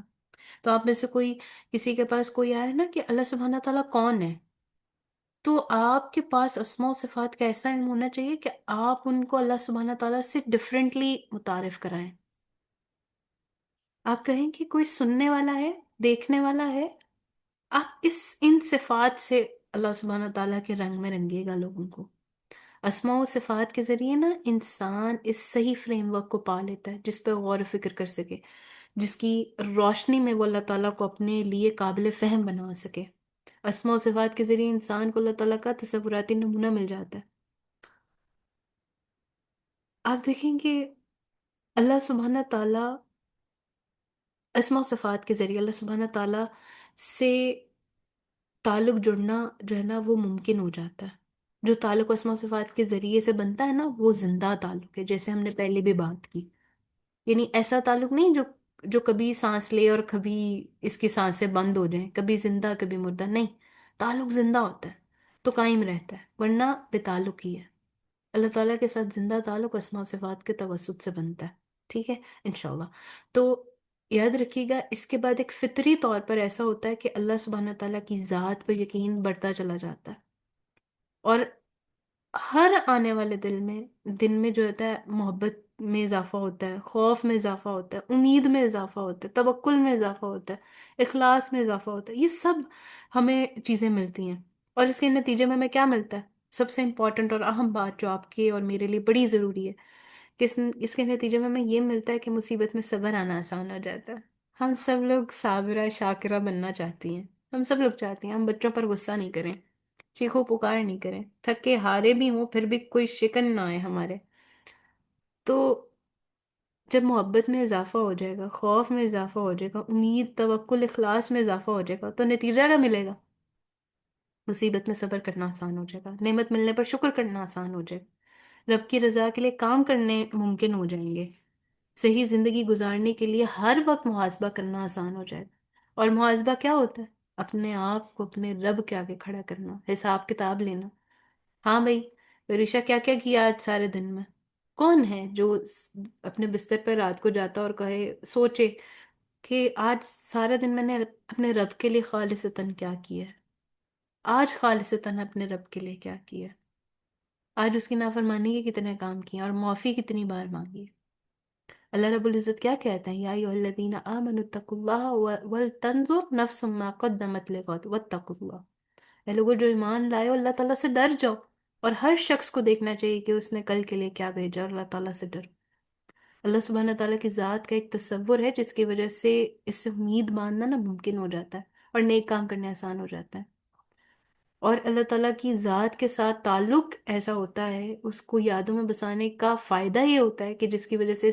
تو آپ میں سے کوئی، کسی کے پاس کوئی آیا نا کہ اللہ سبحانہ تعالیٰ کون ہے، تو آپ کے پاس اسماء و صفات کا ایسا علم ہونا چاہیے کہ آپ ان کو اللہ سبحانہ تعالیٰ سے ڈفرینٹلی متعارف کرائیں. آپ کہیں کہ کوئی سننے والا ہے، دیکھنے والا ہے، آپ ان صفات سے اللہ سبحانہ تعالیٰ کے رنگ میں رنگیے گا لوگوں کو. اسماء و صفات کے ذریعے نا انسان اس صحیح فریم ورک کو پا لیتا ہے جس پہ غور و فکر کر سکے، جس کی روشنی میں وہ اللہ تعالیٰ کو اپنے لیے قابل فہم بنا سکے. اسماء و صفات کے ذریعے انسان کو اللہ تعالیٰ کا تصوراتی نمونہ مل جاتا ہے. آپ دیکھیں کہ اللہ سبحانہ تعالیٰ، اسماء و صفات کے ذریعے اللہ سبحانہ تعالیٰ سے تعلق جڑنا جو ہے نا وہ ممکن ہو جاتا ہے. جو تعلق اسماء و صفات کے ذریعے سے بنتا ہے نا وہ زندہ تعلق ہے، جیسے ہم نے پہلے بھی بات کی. یعنی ایسا تعلق نہیں جو کبھی سانس لے اور کبھی اس کی سانسیں بند ہو جائیں، کبھی زندہ کبھی مردہ. نہیں، تعلق زندہ ہوتا ہے تو قائم رہتا ہے، ورنہ بے تعلق ہی ہے. اللہ تعالیٰ کے ساتھ زندہ تعلق اسماء و صفات کے توسط سے بنتا ہے. ٹھیک ہے انشاءاللہ. تو یاد رکھیے گا، اس کے بعد ایک فطری طور پر ایسا ہوتا ہے کہ اللہ سبحانہ تعالیٰ کی ذات پر یقین بڑھتا چلا جاتا ہے، اور ہر آنے والے دن میں جو ہوتا ہے محبت میں اضافہ ہوتا ہے، خوف میں اضافہ ہوتا ہے، امید میں اضافہ ہوتا ہے، توکل میں اضافہ ہوتا ہے، اخلاص میں اضافہ ہوتا ہے، یہ سب ہمیں چیزیں ملتی ہیں۔ اور اس کے نتیجے میں ہمیں کیا ملتا ہے؟ سب سے امپورٹنٹ اور اہم بات جو آپ کے اور میرے لیے بڑی ضروری ہے، کہ اس کے نتیجے میں ہمیں یہ ملتا ہے کہ مصیبت میں صبر آنا آسان ہو جاتا ہے۔ ہم سب لوگ صابرہ شاکرہ بننا چاہتی ہیں، ہم سب لوگ چاہتے ہیں ہم بچوں پر غصہ نہیں کریں، چیخو پکار نہیں کریں، تھکے ہارے بھی ہوں پھر بھی کوئی شکن نہ آئے ہمارے۔ تو جب محبت میں اضافہ ہو جائے گا، خوف میں اضافہ ہو جائے گا، امید توکل اخلاص میں اضافہ ہو جائے گا، تو نتیجہ کیا ملے گا؟ مصیبت میں صبر کرنا آسان ہو جائے گا، نعمت ملنے پر شکر کرنا آسان ہو جائے گا، رب کی رضا کے لیے کام کرنے ممکن ہو جائیں گے، صحیح زندگی گزارنے کے لیے ہر وقت محاسبہ کرنا آسان ہو جائے گا۔ اور محاسبہ کیا ہوتا ہے؟ اپنے آپ کو اپنے رب کے آگے کھڑا کرنا، حساب کتاب لینا۔ ہاں بھائی، ریشا کیا کیا کیا آج سارے دن میں؟ کون ہے جو اپنے بستر پر رات کو جاتا اور کہے، سوچے کہ آج سارا دن میں نے اپنے رب کے لیے خالصتاً کیا کیا ہے؟ آج خالصتاً اپنے رب کے لیے کیا کیا ہے؟ آج اس کی نافرمانی کے کتنے کام کیے اور معافی کتنی بار مانگی ہے؟ اللہ رب العزت کیا کہتے ہیں؟ یا ایھا الذین آمنوا اتقوا اللہ ولتنظر نفس ما قدمت لغد واتقوا اللہ۔ اے لوگوں جو ایمان لائے ہو، اللہ تعالیٰ سے ڈر جاؤ، اور ہر شخص کو دیکھنا چاہیے کہ اس نے کل کے لیے کیا بھیجا، اور اللہ تعالیٰ سے ڈر۔ اللہ سبحانہ تعالیٰ کی ذات کا ایک تصور ہے جس کی وجہ سے اس سے امید باندھنا نا ممکن ہو جاتا ہے، اور نیک کام کرنے آسان ہو جاتا ہے۔ اور اللہ تعالیٰ کی ذات کے ساتھ تعلق ایسا ہوتا ہے، اس کو یادوں میں بسانے کا فائدہ یہ ہوتا ہے کہ جس کی وجہ سے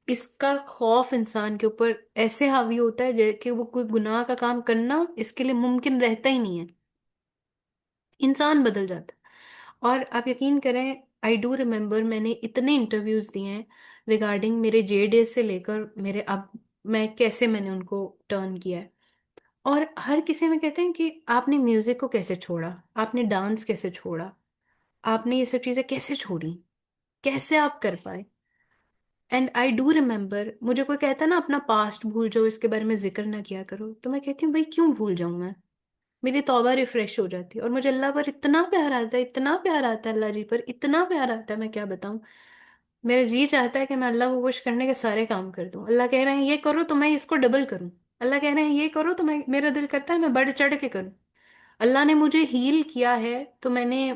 اس کا خوف انسان کے اوپر ایسے حاوی ہوتا ہے کہ وہ کوئی گناہ کا کام کرنا اس کے لیے ممکن رہتا ہی نہیں ہے، انسان بدل جاتا ہے۔ اور آپ یقین کریں، آئی ڈو ریمبر میں نے اتنے انٹرویوز دیے ہیں ریگارڈنگ میرے جے ڈیز سے لے کر میرے اب، میں نے ان کو ٹرن کیا ہے، اور ہر کسی میں کہتے ہیں کہ آپ نے میوزک کو کیسے چھوڑا، آپ نے ڈانس کیسے چھوڑا، آپ نے یہ سب چیزیں کیسے چھوڑی، کیسے آپ کر پائے؟ اینڈ آئی ڈو ریمبر، مجھے کوئی کہتا ہے نا اپنا پاسٹ بھول جاؤ، اس کے بارے میں ذکر نہ کیا کرو، تو میں کہتی ہوں بھائی کیوں بھول جاؤں میں؟ میری توبہ ریفریش ہو جاتی ہے، اور مجھے اللہ پر اتنا پیار آتا ہے، اتنا پیار آتا ہے اللہ جی پر، اتنا پیار آتا ہے میں کیا بتاؤں۔ میرا جی چاہتا ہے کہ میں اللہ کو خوش کرنے کے سارے کام کر دوں۔ اللہ کہہ رہے ہیں یہ کرو تو میں اس کو ڈبل کروں، اللہ کہہ رہے ہیں یہ کرو تو میرا دل کرتا ہے میں بڑھ چڑھ کے کروں۔ اللہ نے مجھے ہیل کیا ہے تو میں نے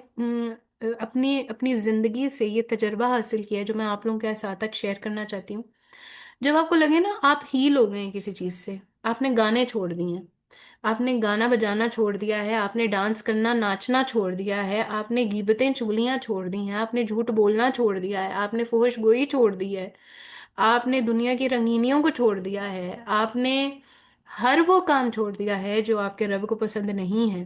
اپنی اپنی زندگی سے یہ تجربہ حاصل کیا ہے جو میں آپ لوگوں کے ساتھ تک شیئر کرنا چاہتی ہوں۔ جب آپ کو لگے نا آپ ہیل ہو گئے ہیں کسی چیز سے، آپ نے گانے چھوڑ دیے ہیں، آپ نے گانا بجانا چھوڑ دیا ہے، آپ نے ڈانس کرنا ناچنا چھوڑ دیا ہے، آپ نے غیبتیں چگلیاں چھوڑ دی ہیں، آپ نے جھوٹ بولنا چھوڑ دیا ہے، آپ نے فحش گوئی چھوڑ دی ہے، آپ نے دنیا کی رنگینیوں کو چھوڑ دیا ہے، آپ نے ہر وہ کام چھوڑ دیا ہے جو آپ کے رب کو پسند نہیں ہے،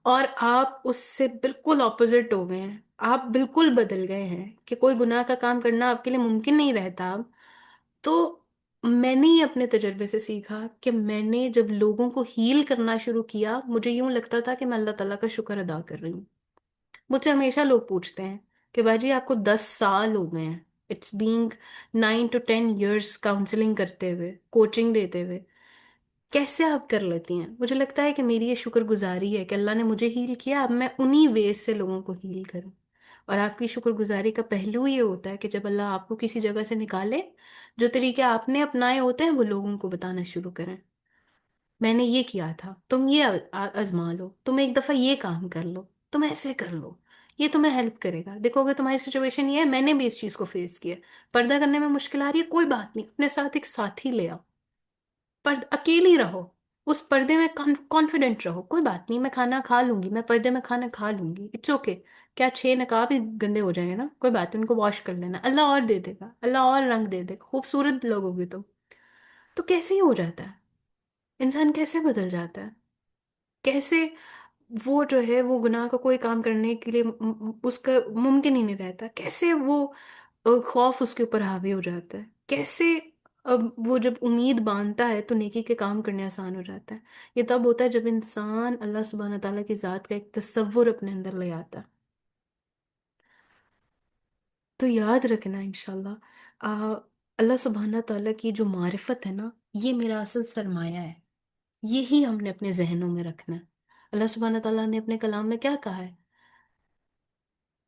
اور آپ اس سے بالکل اپوزٹ ہو گئے ہیں، آپ بالکل بدل گئے ہیں کہ کوئی گناہ کا کام کرنا آپ کے لیے ممکن نہیں رہتا اب۔ تو میں نے یہ اپنے تجربے سے سیکھا کہ میں نے جب لوگوں کو ہیل کرنا شروع کیا، مجھے یوں لگتا تھا کہ میں اللہ تعالیٰ کا شکر ادا کر رہی ہوں۔ مجھ سے ہمیشہ لوگ پوچھتے ہیں کہ باجی آپ کو 10 سال ہو گئے ہیں، it's being 9 to 10 years counselling کرتے ہوئے، کوچنگ دیتے ہوئے، کیسے آپ کر لیتی ہیں؟ مجھے لگتا ہے کہ میری یہ شکر گزاری ہے کہ اللہ نے مجھے ہیل کیا، اب میں انہی ویز سے لوگوں کو ہیل کروں۔ اور آپ کی شکر گزاری کا پہلو یہ ہوتا ہے کہ جب اللہ آپ کو کسی جگہ سے نکالے، جو طریقے آپ نے اپنائے ہوتے ہیں وہ لوگوں کو بتانا شروع کریں۔ میں نے یہ کیا تھا، تم یہ آزما لو، تم ایک دفعہ یہ کام کر لو، تم ایسے کر لو، یہ تمہیں ہیلپ کرے گا۔ دیکھو اگر تمہاری سچویشن یہ ہے، میں نے بھی اس چیز کو فیس کیا، پردہ کرنے میں مشکل آ رہی ہے، کوئی بات نہیں، اپنے ساتھ ایک ساتھی لے آؤ، اکیلی رہو، اس پردے میں کانفیڈنٹ رہو، کوئی بات نہیں میں کھانا کھا لوں گی، میں پردے میں کھانا کھا لوں گی، اٹس اوکے۔ کیا 6 نقاب ہی گندے ہو جائیں گے نا، کوئی بات نہیں ان کو واش کر لینا، اللہ اور دے دے گا، اللہ اور رنگ دے دے گا، خوبصورت لوگ ہوگے تم۔ تو کیسے ہی ہو جاتا ہے؟ انسان کیسے بدل جاتا ہے؟ کیسے وہ جو ہے وہ گناہ کا کوئی کام کرنے کے لیے اس کا ممکن ہی نہیں رہتا؟ کیسے وہ خوف اس کے اوپر حاوی ہو جاتا ہے؟ کیسے اب وہ جب امید باندھتا ہے تو نیکی کے کام کرنے آسان ہو جاتا ہے؟ یہ تب ہوتا ہے جب انسان اللہ سبحانہ تعالیٰ کی ذات کا ایک تصور اپنے اندر لے آتا ہے۔ تو یاد رکھنا انشاءاللہ، اللہ سبحانہ تعالیٰ کی جو معرفت ہے نا، یہ میرا اصل سرمایہ ہے، یہی ہم نے اپنے ذہنوں میں رکھنا ہے۔ اللہ سبحانہ تعالیٰ نے اپنے کلام میں کیا کہا ہے؟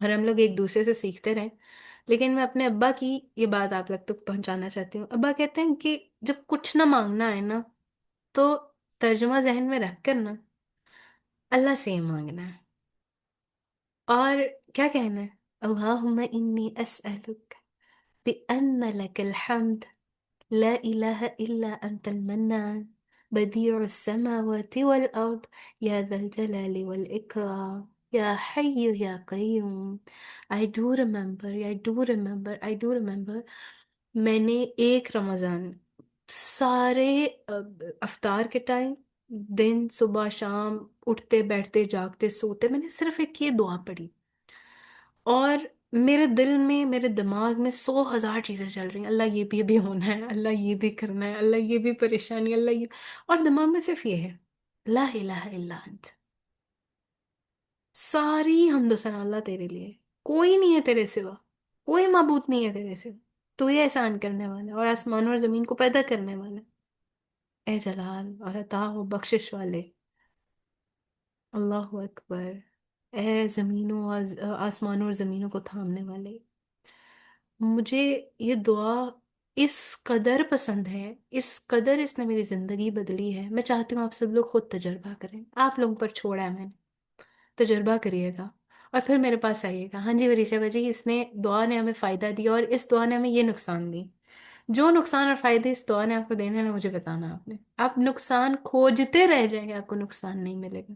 اور ہم لوگ ایک دوسرے سے سیکھتے رہیں. لیکن میں اپنے ابا کی یہ بات آپ لوگ تک پہنچانا چاہتی ہوں. ابا کہتے ہیں کہ جب کچھ نہ مانگنا ہے نا تو ترجمہ ذہن میں رکھ کر نا اللہ سے ہی مانگنا ہے. اور کیا کہنا ہے؟ اللہم انی اسألک بأن لک الحمد لا الہ الا انت المنان بدیع السماوات والارض یا ذا الجلال والاکرام یا حی یا قیوم. I do remember میں نے ایک رمضان سارے افطار کے ٹائم، دن صبح شام، اٹھتے بیٹھتے جاگتے سوتے، میں نے صرف ایک یہ دعا پڑھی. اور میرے دل میں، میرے دماغ میں 100,000 چیزیں چل رہی ہیں. اللہ یہ بھی ہونا ہے، اللہ یہ بھی کرنا ہے، اللہ یہ بھی پریشانی، اللہ یہ. اور دماغ میں صرف یہ ہے، لا الہ الا انت. ساری حمد و ثنا اللہ تیرے لیے. کوئی نہیں ہے تیرے سوا، کوئی معبود نہیں ہے تیرے سوا. تو یہ احسان کرنے والا ہے اور آسمان اور زمین کو پیدا کرنے والا ہے. اے جلال اور عطا و بخشش والے، اللہ اکبر. اے زمینوں آسمانوں اور زمینوں کو تھامنے والے. مجھے یہ دعا اس قدر پسند ہے، اس قدر اس نے میری زندگی بدلی ہے. میں چاہتی ہوں آپ سب لوگ خود تجربہ کریں. آپ لوگوں پر چھوڑا ہے میں نے، تجربہ کریے گا اور پھر میرے پاس آئیے گا. ہاں جی وریشا باجی، اس نے دعا نے ہمیں فائدہ دیا اور اس دعا نے ہمیں یہ نقصان دی. جو نقصان اور فائدے اس دعا نے آپ کو دینے ہیں مجھے بتانا. آپ نقصان کھوجتے رہ جائیں گے، آپ کو نقصان نہیں ملے گا.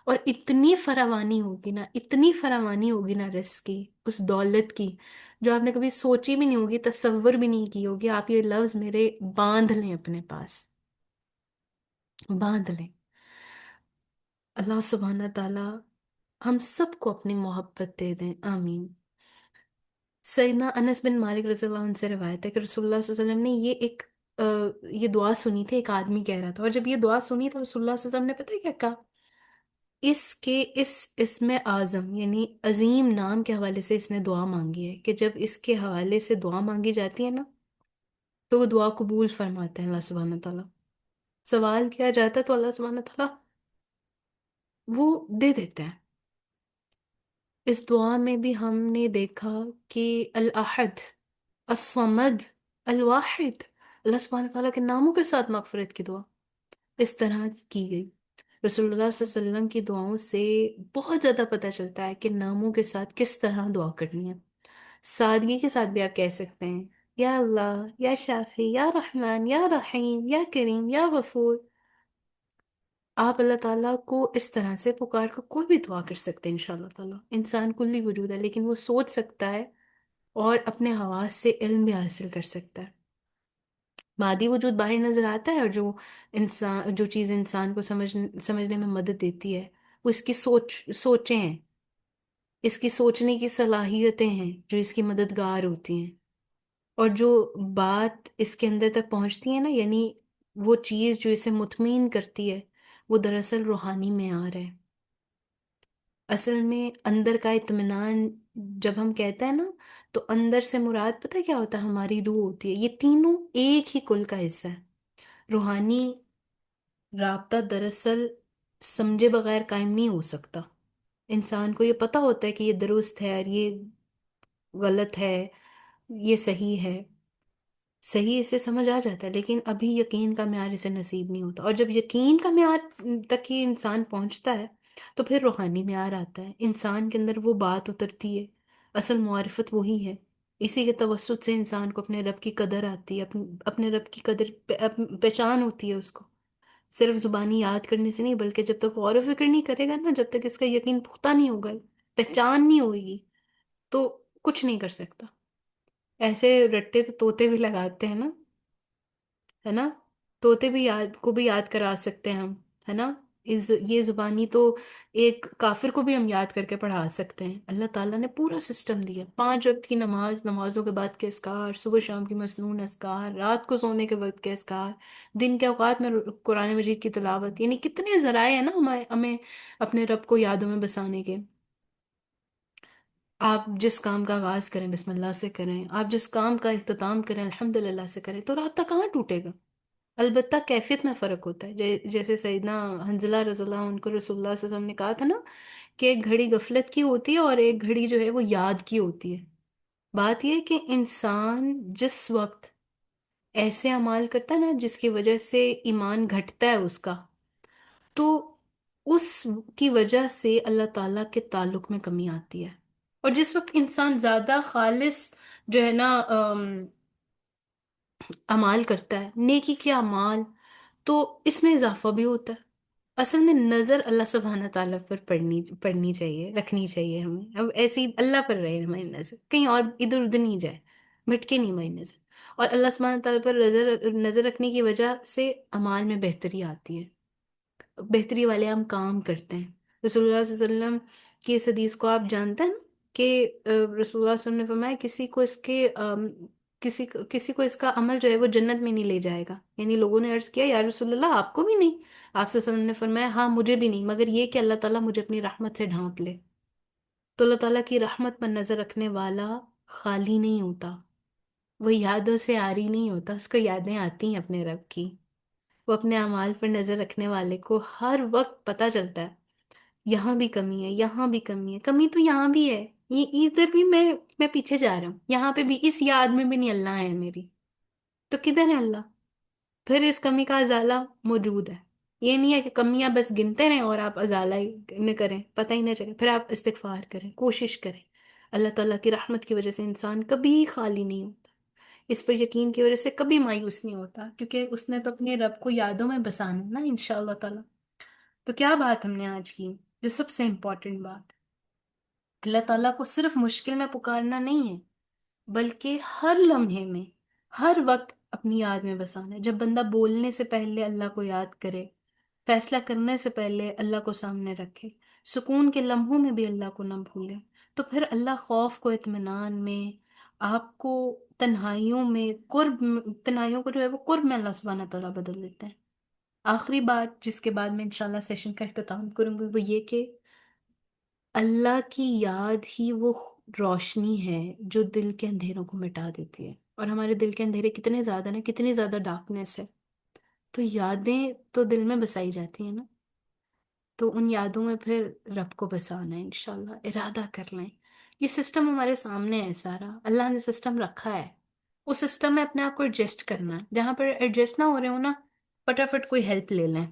اور اتنی فراوانی ہوگی نا، اتنی فراوانی ہوگی نا رزق کی، اس دولت کی جو آپ نے کبھی سوچی بھی نہیں ہوگی، تصور بھی نہیں کی ہوگی. آپ یہ لفظ میرے باندھ لیں اپنے پاس، باندھ لیں. اللہ سبحانہ تعالی ہم سب کو اپنی محبت دے دیں، آمین. سیدنا انس بن مالک رضی اللہ عنہ سے روایت ہے کہ رسول اللہ صلی اللہ علیہ وسلم نے یہ دعا سنی تھی. ایک آدمی کہہ رہا تھا، اور جب یہ دعا سنی تو رسول اللہ صلی اللہ علیہ وسلم نے پتہ کیا کہا؟ اس اسم اعظم یعنی عظیم نام کے حوالے سے اس نے دعا مانگی ہے کہ جب اس کے حوالے سے دعا مانگی جاتی ہے نا تو وہ دعا قبول فرماتے ہیں اللہ سبحانہ تعالیٰ. سوال کیا جاتا ہے تو اللہ سبحانہ تعالیٰ وہ دے دیتے ہیں. اس دعا میں بھی ہم نے دیکھا کہ الاحد، الصمد، الواحد، اللہ سبحانہ تعالیٰ کے ناموں کے ساتھ مغفرت کی دعا اس طرح کی گئی. رسول اللہ صلی اللہ علیہ وسلم کی دعاؤں سے بہت زیادہ پتہ چلتا ہے کہ ناموں کے ساتھ کس طرح دعا کرنی ہے. سادگی کے ساتھ بھی آپ کہہ سکتے ہیں یا اللہ، یا شافی، یا رحمان، یا رحیم، یا کریم، یا غفور. آپ اللہ تعالیٰ کو اس طرح سے پکار کر کوئی بھی دعا کر سکتے ہیں انشاءاللہ تعالیٰ. انسان کلی وجود ہے لیکن وہ سوچ سکتا ہے اور اپنے حواس سے علم بھی حاصل کر سکتا ہے. مادی وجود باہر نظر آتا ہے، اور جو چیز انسان کو سمجھنے میں مدد دیتی ہے وہ اس کی سوچیں ہیں، اس کی سوچنے کی صلاحیتیں ہیں جو اس کی مددگار ہوتی ہیں. اور جو بات اس کے اندر تک پہنچتی ہے نا، یعنی وہ چیز جو اسے مطمئن کرتی ہے، وہ دراصل روحانی معیار ہے. اصل میں اندر کا اطمینان جب ہم کہتے ہیں نا تو اندر سے مراد پتہ ہے کیا ہوتا ہے؟ ہماری روح ہوتی ہے. یہ تینوں ایک ہی کل کا حصہ ہے. روحانی رابطہ دراصل سمجھے بغیر قائم نہیں ہو سکتا. انسان کو یہ پتہ ہوتا ہے کہ یہ درست ہے اور یہ غلط ہے، یہ صحیح ہے، صحیح اسے سمجھ آ جاتا ہے، لیکن ابھی یقین کا معیار اسے نصیب نہیں ہوتا. اور جب یقین کا معیار تک ہی انسان پہنچتا ہے تو پھر روحانی معیار آتا ہے. انسان کے اندر وہ بات اترتی ہے، اصل معرفت وہی ہے. اسی کے توسط سے انسان کو اپنے رب کی قدر آتی ہے، اپنے رب کی قدر پہچان ہوتی ہے اس کو. صرف زبانی یاد کرنے سے نہیں، بلکہ جب تک غور و فکر نہیں کرے گا نا، جب تک اس کا یقین پختہ نہیں ہوگا، پہچان نہیں ہوئے گی، تو کچھ نہیں کر سکتا. ایسے رٹے تو طوطے بھی لگاتے ہیں نا، ہے نا؟ طوطے بھی بھی یاد کرا سکتے ہیں ہم، ہے نا؟ یہ زبانی تو ایک کافر کو بھی ہم یاد کر کے پڑھا سکتے ہیں. اللہ تعالیٰ نے پورا سسٹم دیا. 5 وقت کی نماز، نمازوں کے بعد کے اذکار، صبح شام کی مسنون اذکار، رات کو سونے کے وقت کے اذکار، دن کے اوقات میں قرآن مجید کی تلاوت. یعنی کتنے ذرائع ہیں نا ہمیں اپنے رب کو یادوں میں بسانے کے. آپ جس کام کا آغاز کریں بسم اللہ سے کریں، آپ جس کام کا اختتام کریں الحمدللہ سے کریں، تو رابطہ کہاں ٹوٹے گا؟ البتہ کیفیت میں فرق ہوتا ہے. جیسے سیدنا حنزلہ رضی اللہ عنہ کو رسول اللہ صلی اللہ علیہ وسلم نے کہا تھا نا کہ ایک گھڑی غفلت کی ہوتی ہے اور ایک گھڑی جو ہے وہ یاد کی ہوتی ہے۔ بات یہ ہے کہ انسان جس وقت ایسے اعمال کرتا ہے نا جس کی وجہ سے ایمان گھٹتا ہے اس کا، تو اس کی وجہ سے اللہ تعالیٰ کے تعلق میں کمی آتی ہے۔ اور جس وقت انسان زیادہ خالص جو ہے نا اعمال کرتا ہے، نیکی کے اعمال، تو اس میں اضافہ بھی ہوتا ہے۔ اصل میں نظر اللہ سبحانہ تعالیٰ پر پڑنی چاہیے، رکھنی چاہیے ہمیں، اب ایسی اللہ پر رہے ہماری نظر، کہیں اور ادھر ادھر نہیں جائے، بھٹکے نہیں ہماری نظر۔ اور اللہ سبحانہ تعالیٰ پر نظر رکھنے کی وجہ سے اعمال میں بہتری آتی ہے، بہتری والے ہم کام کرتے ہیں۔ رسول اللہ صلی اللہ علیہ وسلم کی اس حدیث کو آپ جانتے ہیں نا کہ رسول اللہ صلی اللہ علیہ وسلم نے فرمایا کسی کو اس کا عمل جو ہے وہ جنت میں نہیں لے جائے گا۔ یعنی لوگوں نے عرض کیا یا رسول اللہ آپ کو بھی نہیں؟ آپ صلی اللہ علیہ وسلم نے فرمایا ہاں مجھے بھی نہیں، مگر یہ کہ اللہ تعالیٰ مجھے اپنی رحمت سے ڈھانپ لے۔ تو اللہ تعالیٰ کی رحمت پر نظر رکھنے والا خالی نہیں ہوتا، وہ یادوں سے عاری نہیں ہوتا، اس کو یادیں آتی ہیں اپنے رب کی۔ وہ اپنے اعمال پر نظر رکھنے والے کو ہر وقت پتہ چلتا ہے یہاں بھی کمی ہے، یہاں بھی کمی ہے، کمی تو یہاں بھی ہے، یہ ادھر بھی میں پیچھے جا رہا ہوں، یہاں پہ بھی اس یاد میں بھی نہیں اللہ ہے میری، تو کدھر ہے اللہ؟ پھر اس کمی کا ازالہ موجود ہے۔ یہ نہیں ہے کہ کمیاں بس گنتے رہیں اور آپ ازالہ ہی نہ کریں، پتہ ہی نہ چلے، پھر آپ استغفار کریں، کوشش کریں۔ اللہ تعالیٰ کی رحمت کی وجہ سے انسان کبھی خالی نہیں ہوتا، اس پر یقین کی وجہ سے کبھی مایوس نہیں ہوتا، کیونکہ اس نے تو اپنے رب کو یادوں میں بسانا ہے نا انشاءاللہ تعالیٰ۔ تو کیا بات ہم نے آج کی، جو سب سے امپورٹنٹ بات، اللہ تعالیٰ کو صرف مشکل میں پکارنا نہیں ہے، بلکہ ہر لمحے میں، ہر وقت اپنی یاد میں بسانا ہے۔ جب بندہ بولنے سے پہلے اللہ کو یاد کرے، فیصلہ کرنے سے پہلے اللہ کو سامنے رکھے، سکون کے لمحوں میں بھی اللہ کو نہ بھولے، تو پھر اللہ خوف کو اطمینان میں، آپ کو تنہائیوں میں تنہائیوں کو جو ہے وہ قرب میں اللہ سبحانہ تعالیٰ بدل دیتے ہیں۔ آخری بات جس کے بعد میں انشاءاللہ سیشن کا اختتام کروں گی وہ یہ کہ اللہ کی یاد ہی وہ روشنی ہے جو دل کے اندھیروں کو مٹا دیتی ہے۔ اور ہمارے دل کے اندھیرے کتنے زیادہ نا، کتنی زیادہ ڈارکنیس ہے، تو یادیں تو دل میں بسائی جاتی ہیں نا، تو ان یادوں میں پھر رب کو بسانا ہے انشاءاللہ، ارادہ کر لیں۔ یہ سسٹم ہمارے سامنے ہے سارا، اللہ نے سسٹم رکھا ہے، اس سسٹم میں اپنے آپ کو ایڈجسٹ کرنا ہے۔ جہاں پر ایڈجسٹ نہ ہو رہے ہو نا، فٹافٹ کوئی ہیلپ لے لیں،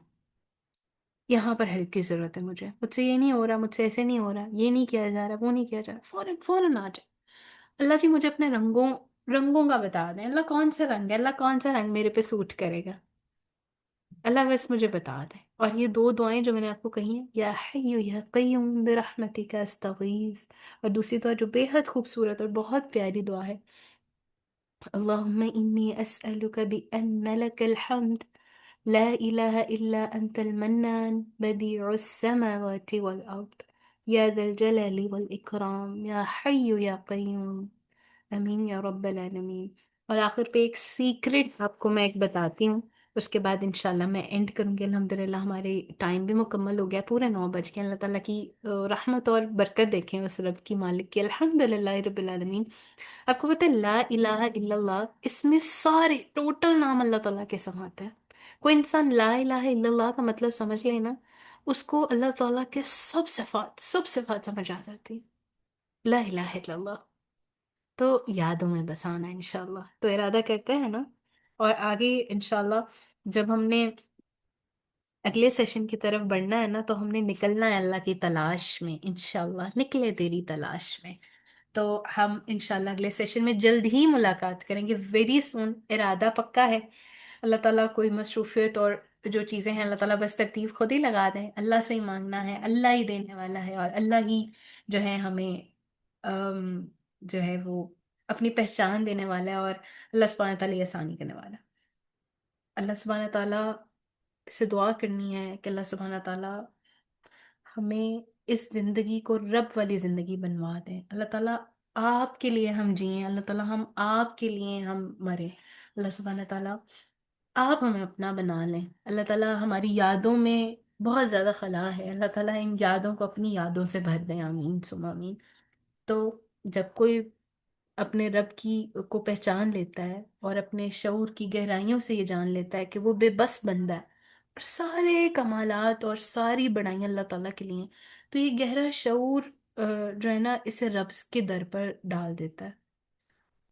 یہاں پر ہیلپ کی ضرورت ہے، مجھ سے یہ نہیں ہو رہا، مجھ سے ایسے نہیں ہو رہا، یہ نہیں کیا جا رہا، وہ نہیں کیا جا رہا، فوراً فوراً آ جائے، اللہ جی مجھے اپنے رنگوں کا بتا دیں، اللہ کون سا رنگ ہے، اللہ کون سا رنگ میرے پہ سوٹ کرے گا، اللہ بس مجھے بتا دیں۔ اور یہ دو دعائیں جو میں نے آپ کو کہی ہیں، یا حی یا قیوم برحمتک استغیث، اور دوسری دعا جو بے حد خوبصورت اور بہت پیاری دعا ہے، اللہم انی اسألک بأن لک الحمد لا الہ الا انت المنان بدیع السماوات والارض یا ذا الجلال والاکرام یا حی یا قیوم، امین یا رب العالمین۔ اور آخر پہ ایک سیکرٹ آپ کو میں ایک بتاتی ہوں، اس کے بعد انشاءاللہ میں اینڈ کروں گی۔ الحمدللہ ہمارے ٹائم بھی مکمل ہو گیا، پورے 9 بج کے۔ اللہ تعالیٰ کی رحمت اور برکت دیکھیں اس رب کی، مالک کی، الحمدللہ رب العالمین۔ آپ کو پتہ ہے لا الہ الا اللہ، اس میں سارے ٹوٹل نام اللہ تعالیٰ کے سماتے ہیں۔ کوئی انسان لا الہ الا اللہ کا مطلب سمجھ لینا، اس کو اللہ تعالیٰ کے سب صفات سمجھ آ جاتی ہیں۔ لا الہ الا اللہ تو یادوں میں بسانا ہے انشاءاللہ، تو ارادہ کرتے ہیں نا، اور آگے انشاءاللہ جب ہم نے اگلے سیشن کی طرف بڑھنا ہے نا، تو ہم نے نکلنا ہے اللہ کی تلاش میں، انشاءاللہ نکلے تیری تلاش میں۔ تو ہم انشاءاللہ اگلے سیشن میں جلد ہی ملاقات کریں گے، ویری سون، ارادہ پکا ہے۔ اللہ تعالیٰ کوئی مصروفیت اور جو چیزیں ہیں اللہ تعالیٰ بس ترتیب خود ہی لگا دیں، اللہ سے ہی مانگنا ہے، اللہ ہی دینے والا ہے، اور اللہ ہی جو ہے ہمیں جو ہے وہ اپنی پہچان دینے والا ہے، اور اللہ سبحانہ تعالیٰ یہ آسانی کرنے والا ہے۔ اللہ سبحانہ تعالیٰ سے دعا کرنی ہے کہ اللہ سبحانہ تعالیٰ ہمیں اس زندگی کو رب والی زندگی بنوا دیں۔ اللہ تعالیٰ آپ کے لیے ہم جئیں، اللہ تعالیٰ ہم آپ کے لیے ہم مریں۔ اللہ سبحانہ تعالیٰ آپ ہمیں اپنا بنا لیں۔ اللہ تعالیٰ ہماری یادوں میں بہت زیادہ خلا ہے، اللہ تعالیٰ ان یادوں کو اپنی یادوں سے بھر دیں، آمین ثم آمین۔ تو جب کوئی اپنے رب کی کو پہچان لیتا ہے اور اپنے شعور کی گہرائیوں سے یہ جان لیتا ہے کہ وہ بے بس بندہ ہے، اور سارے کمالات اور ساری بڑائیاں اللہ تعالیٰ کے لیے ہیں۔ تو یہ گہرا شعور جو ہے نا اسے رب کے در پر ڈال دیتا ہے،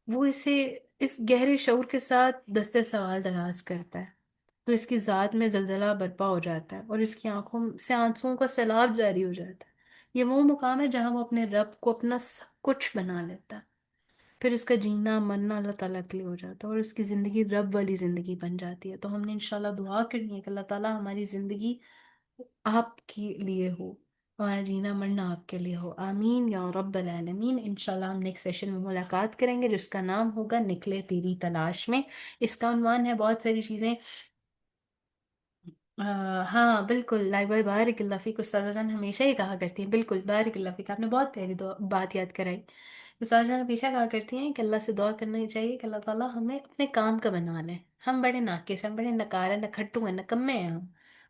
وہ اسے اس گہرے شعور کے ساتھ دستے سوال دراز کرتا ہے، تو اس کی ذات میں زلزلہ برپا ہو جاتا ہے اور اس کی آنکھوں سے آنسوؤں کا سیلاب جاری ہو جاتا ہے۔ یہ وہ مقام ہے جہاں وہ اپنے رب کو اپنا سب کچھ بنا لیتا ہے، پھر اس کا جینا مرنا اللہ تعالیٰ کے لیے ہو جاتا ہے اور اس کی زندگی رب والی زندگی بن جاتی ہے۔ تو ہم نے انشاءاللہ دعا کرنی ہے کہ اللہ تعالیٰ ہماری زندگی آپ کے لیے ہو، ہمارا جینا مرنا آپ کے لیے ہو، آمین یا رب العالمین۔ انشاءاللہ ہم نیکسٹ سیشن میں ملاقات کریں گے جس کا نام ہوگا نکلے تیری تلاش میں۔ اس کا عنوان ہے بہت ساری چیزیں، ہاں بالکل، لائک بھائی بارک اللہ فیک، استاذہ جان ہمیشہ ہی کہا کرتی ہیں، بالکل بارک اللہ فیک، آپ نے بہت پیاری بات یاد کرائی۔ استاذہ جان ہمیشہ کہا کرتی ہیں کہ اللہ سے دعا کرنا چاہیے کہ اللہ تعالیٰ ہمیں اپنے کام کا بنا لیں، ہم بڑے ناقص ہیں، ہم بڑے نکار ہیں، نکھٹو ہیں، نکمے ہیں ہم،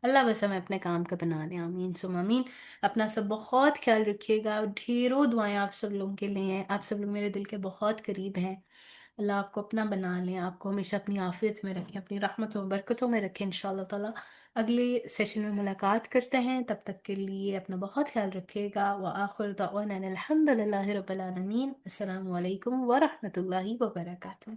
اللہ بس ہمیں اپنے کام کا بنا لیں، آمین سم آمین۔ اپنا سب بہت خیال رکھیے گا، ڈھیروں دعائیں آپ سب لوگوں کے لیے ہیں، آپ سب لوگ میرے دل کے بہت قریب ہیں، اللہ آپ کو اپنا بنا لیں، آپ کو ہمیشہ اپنی عافیت میں رکھیں، اپنی رحمتوں و برکتوں میں رکھیں انشاءاللہ تعالیٰ۔ اگلے سیشن میں ملاقات کرتے ہیں، تب تک کے لیے اپنا بہت خیال رکھیے گا، وآخر دعوانا الحمد للہ رب العالمین۔ السلام علیکم ورحمۃ اللہ وبرکاتہ۔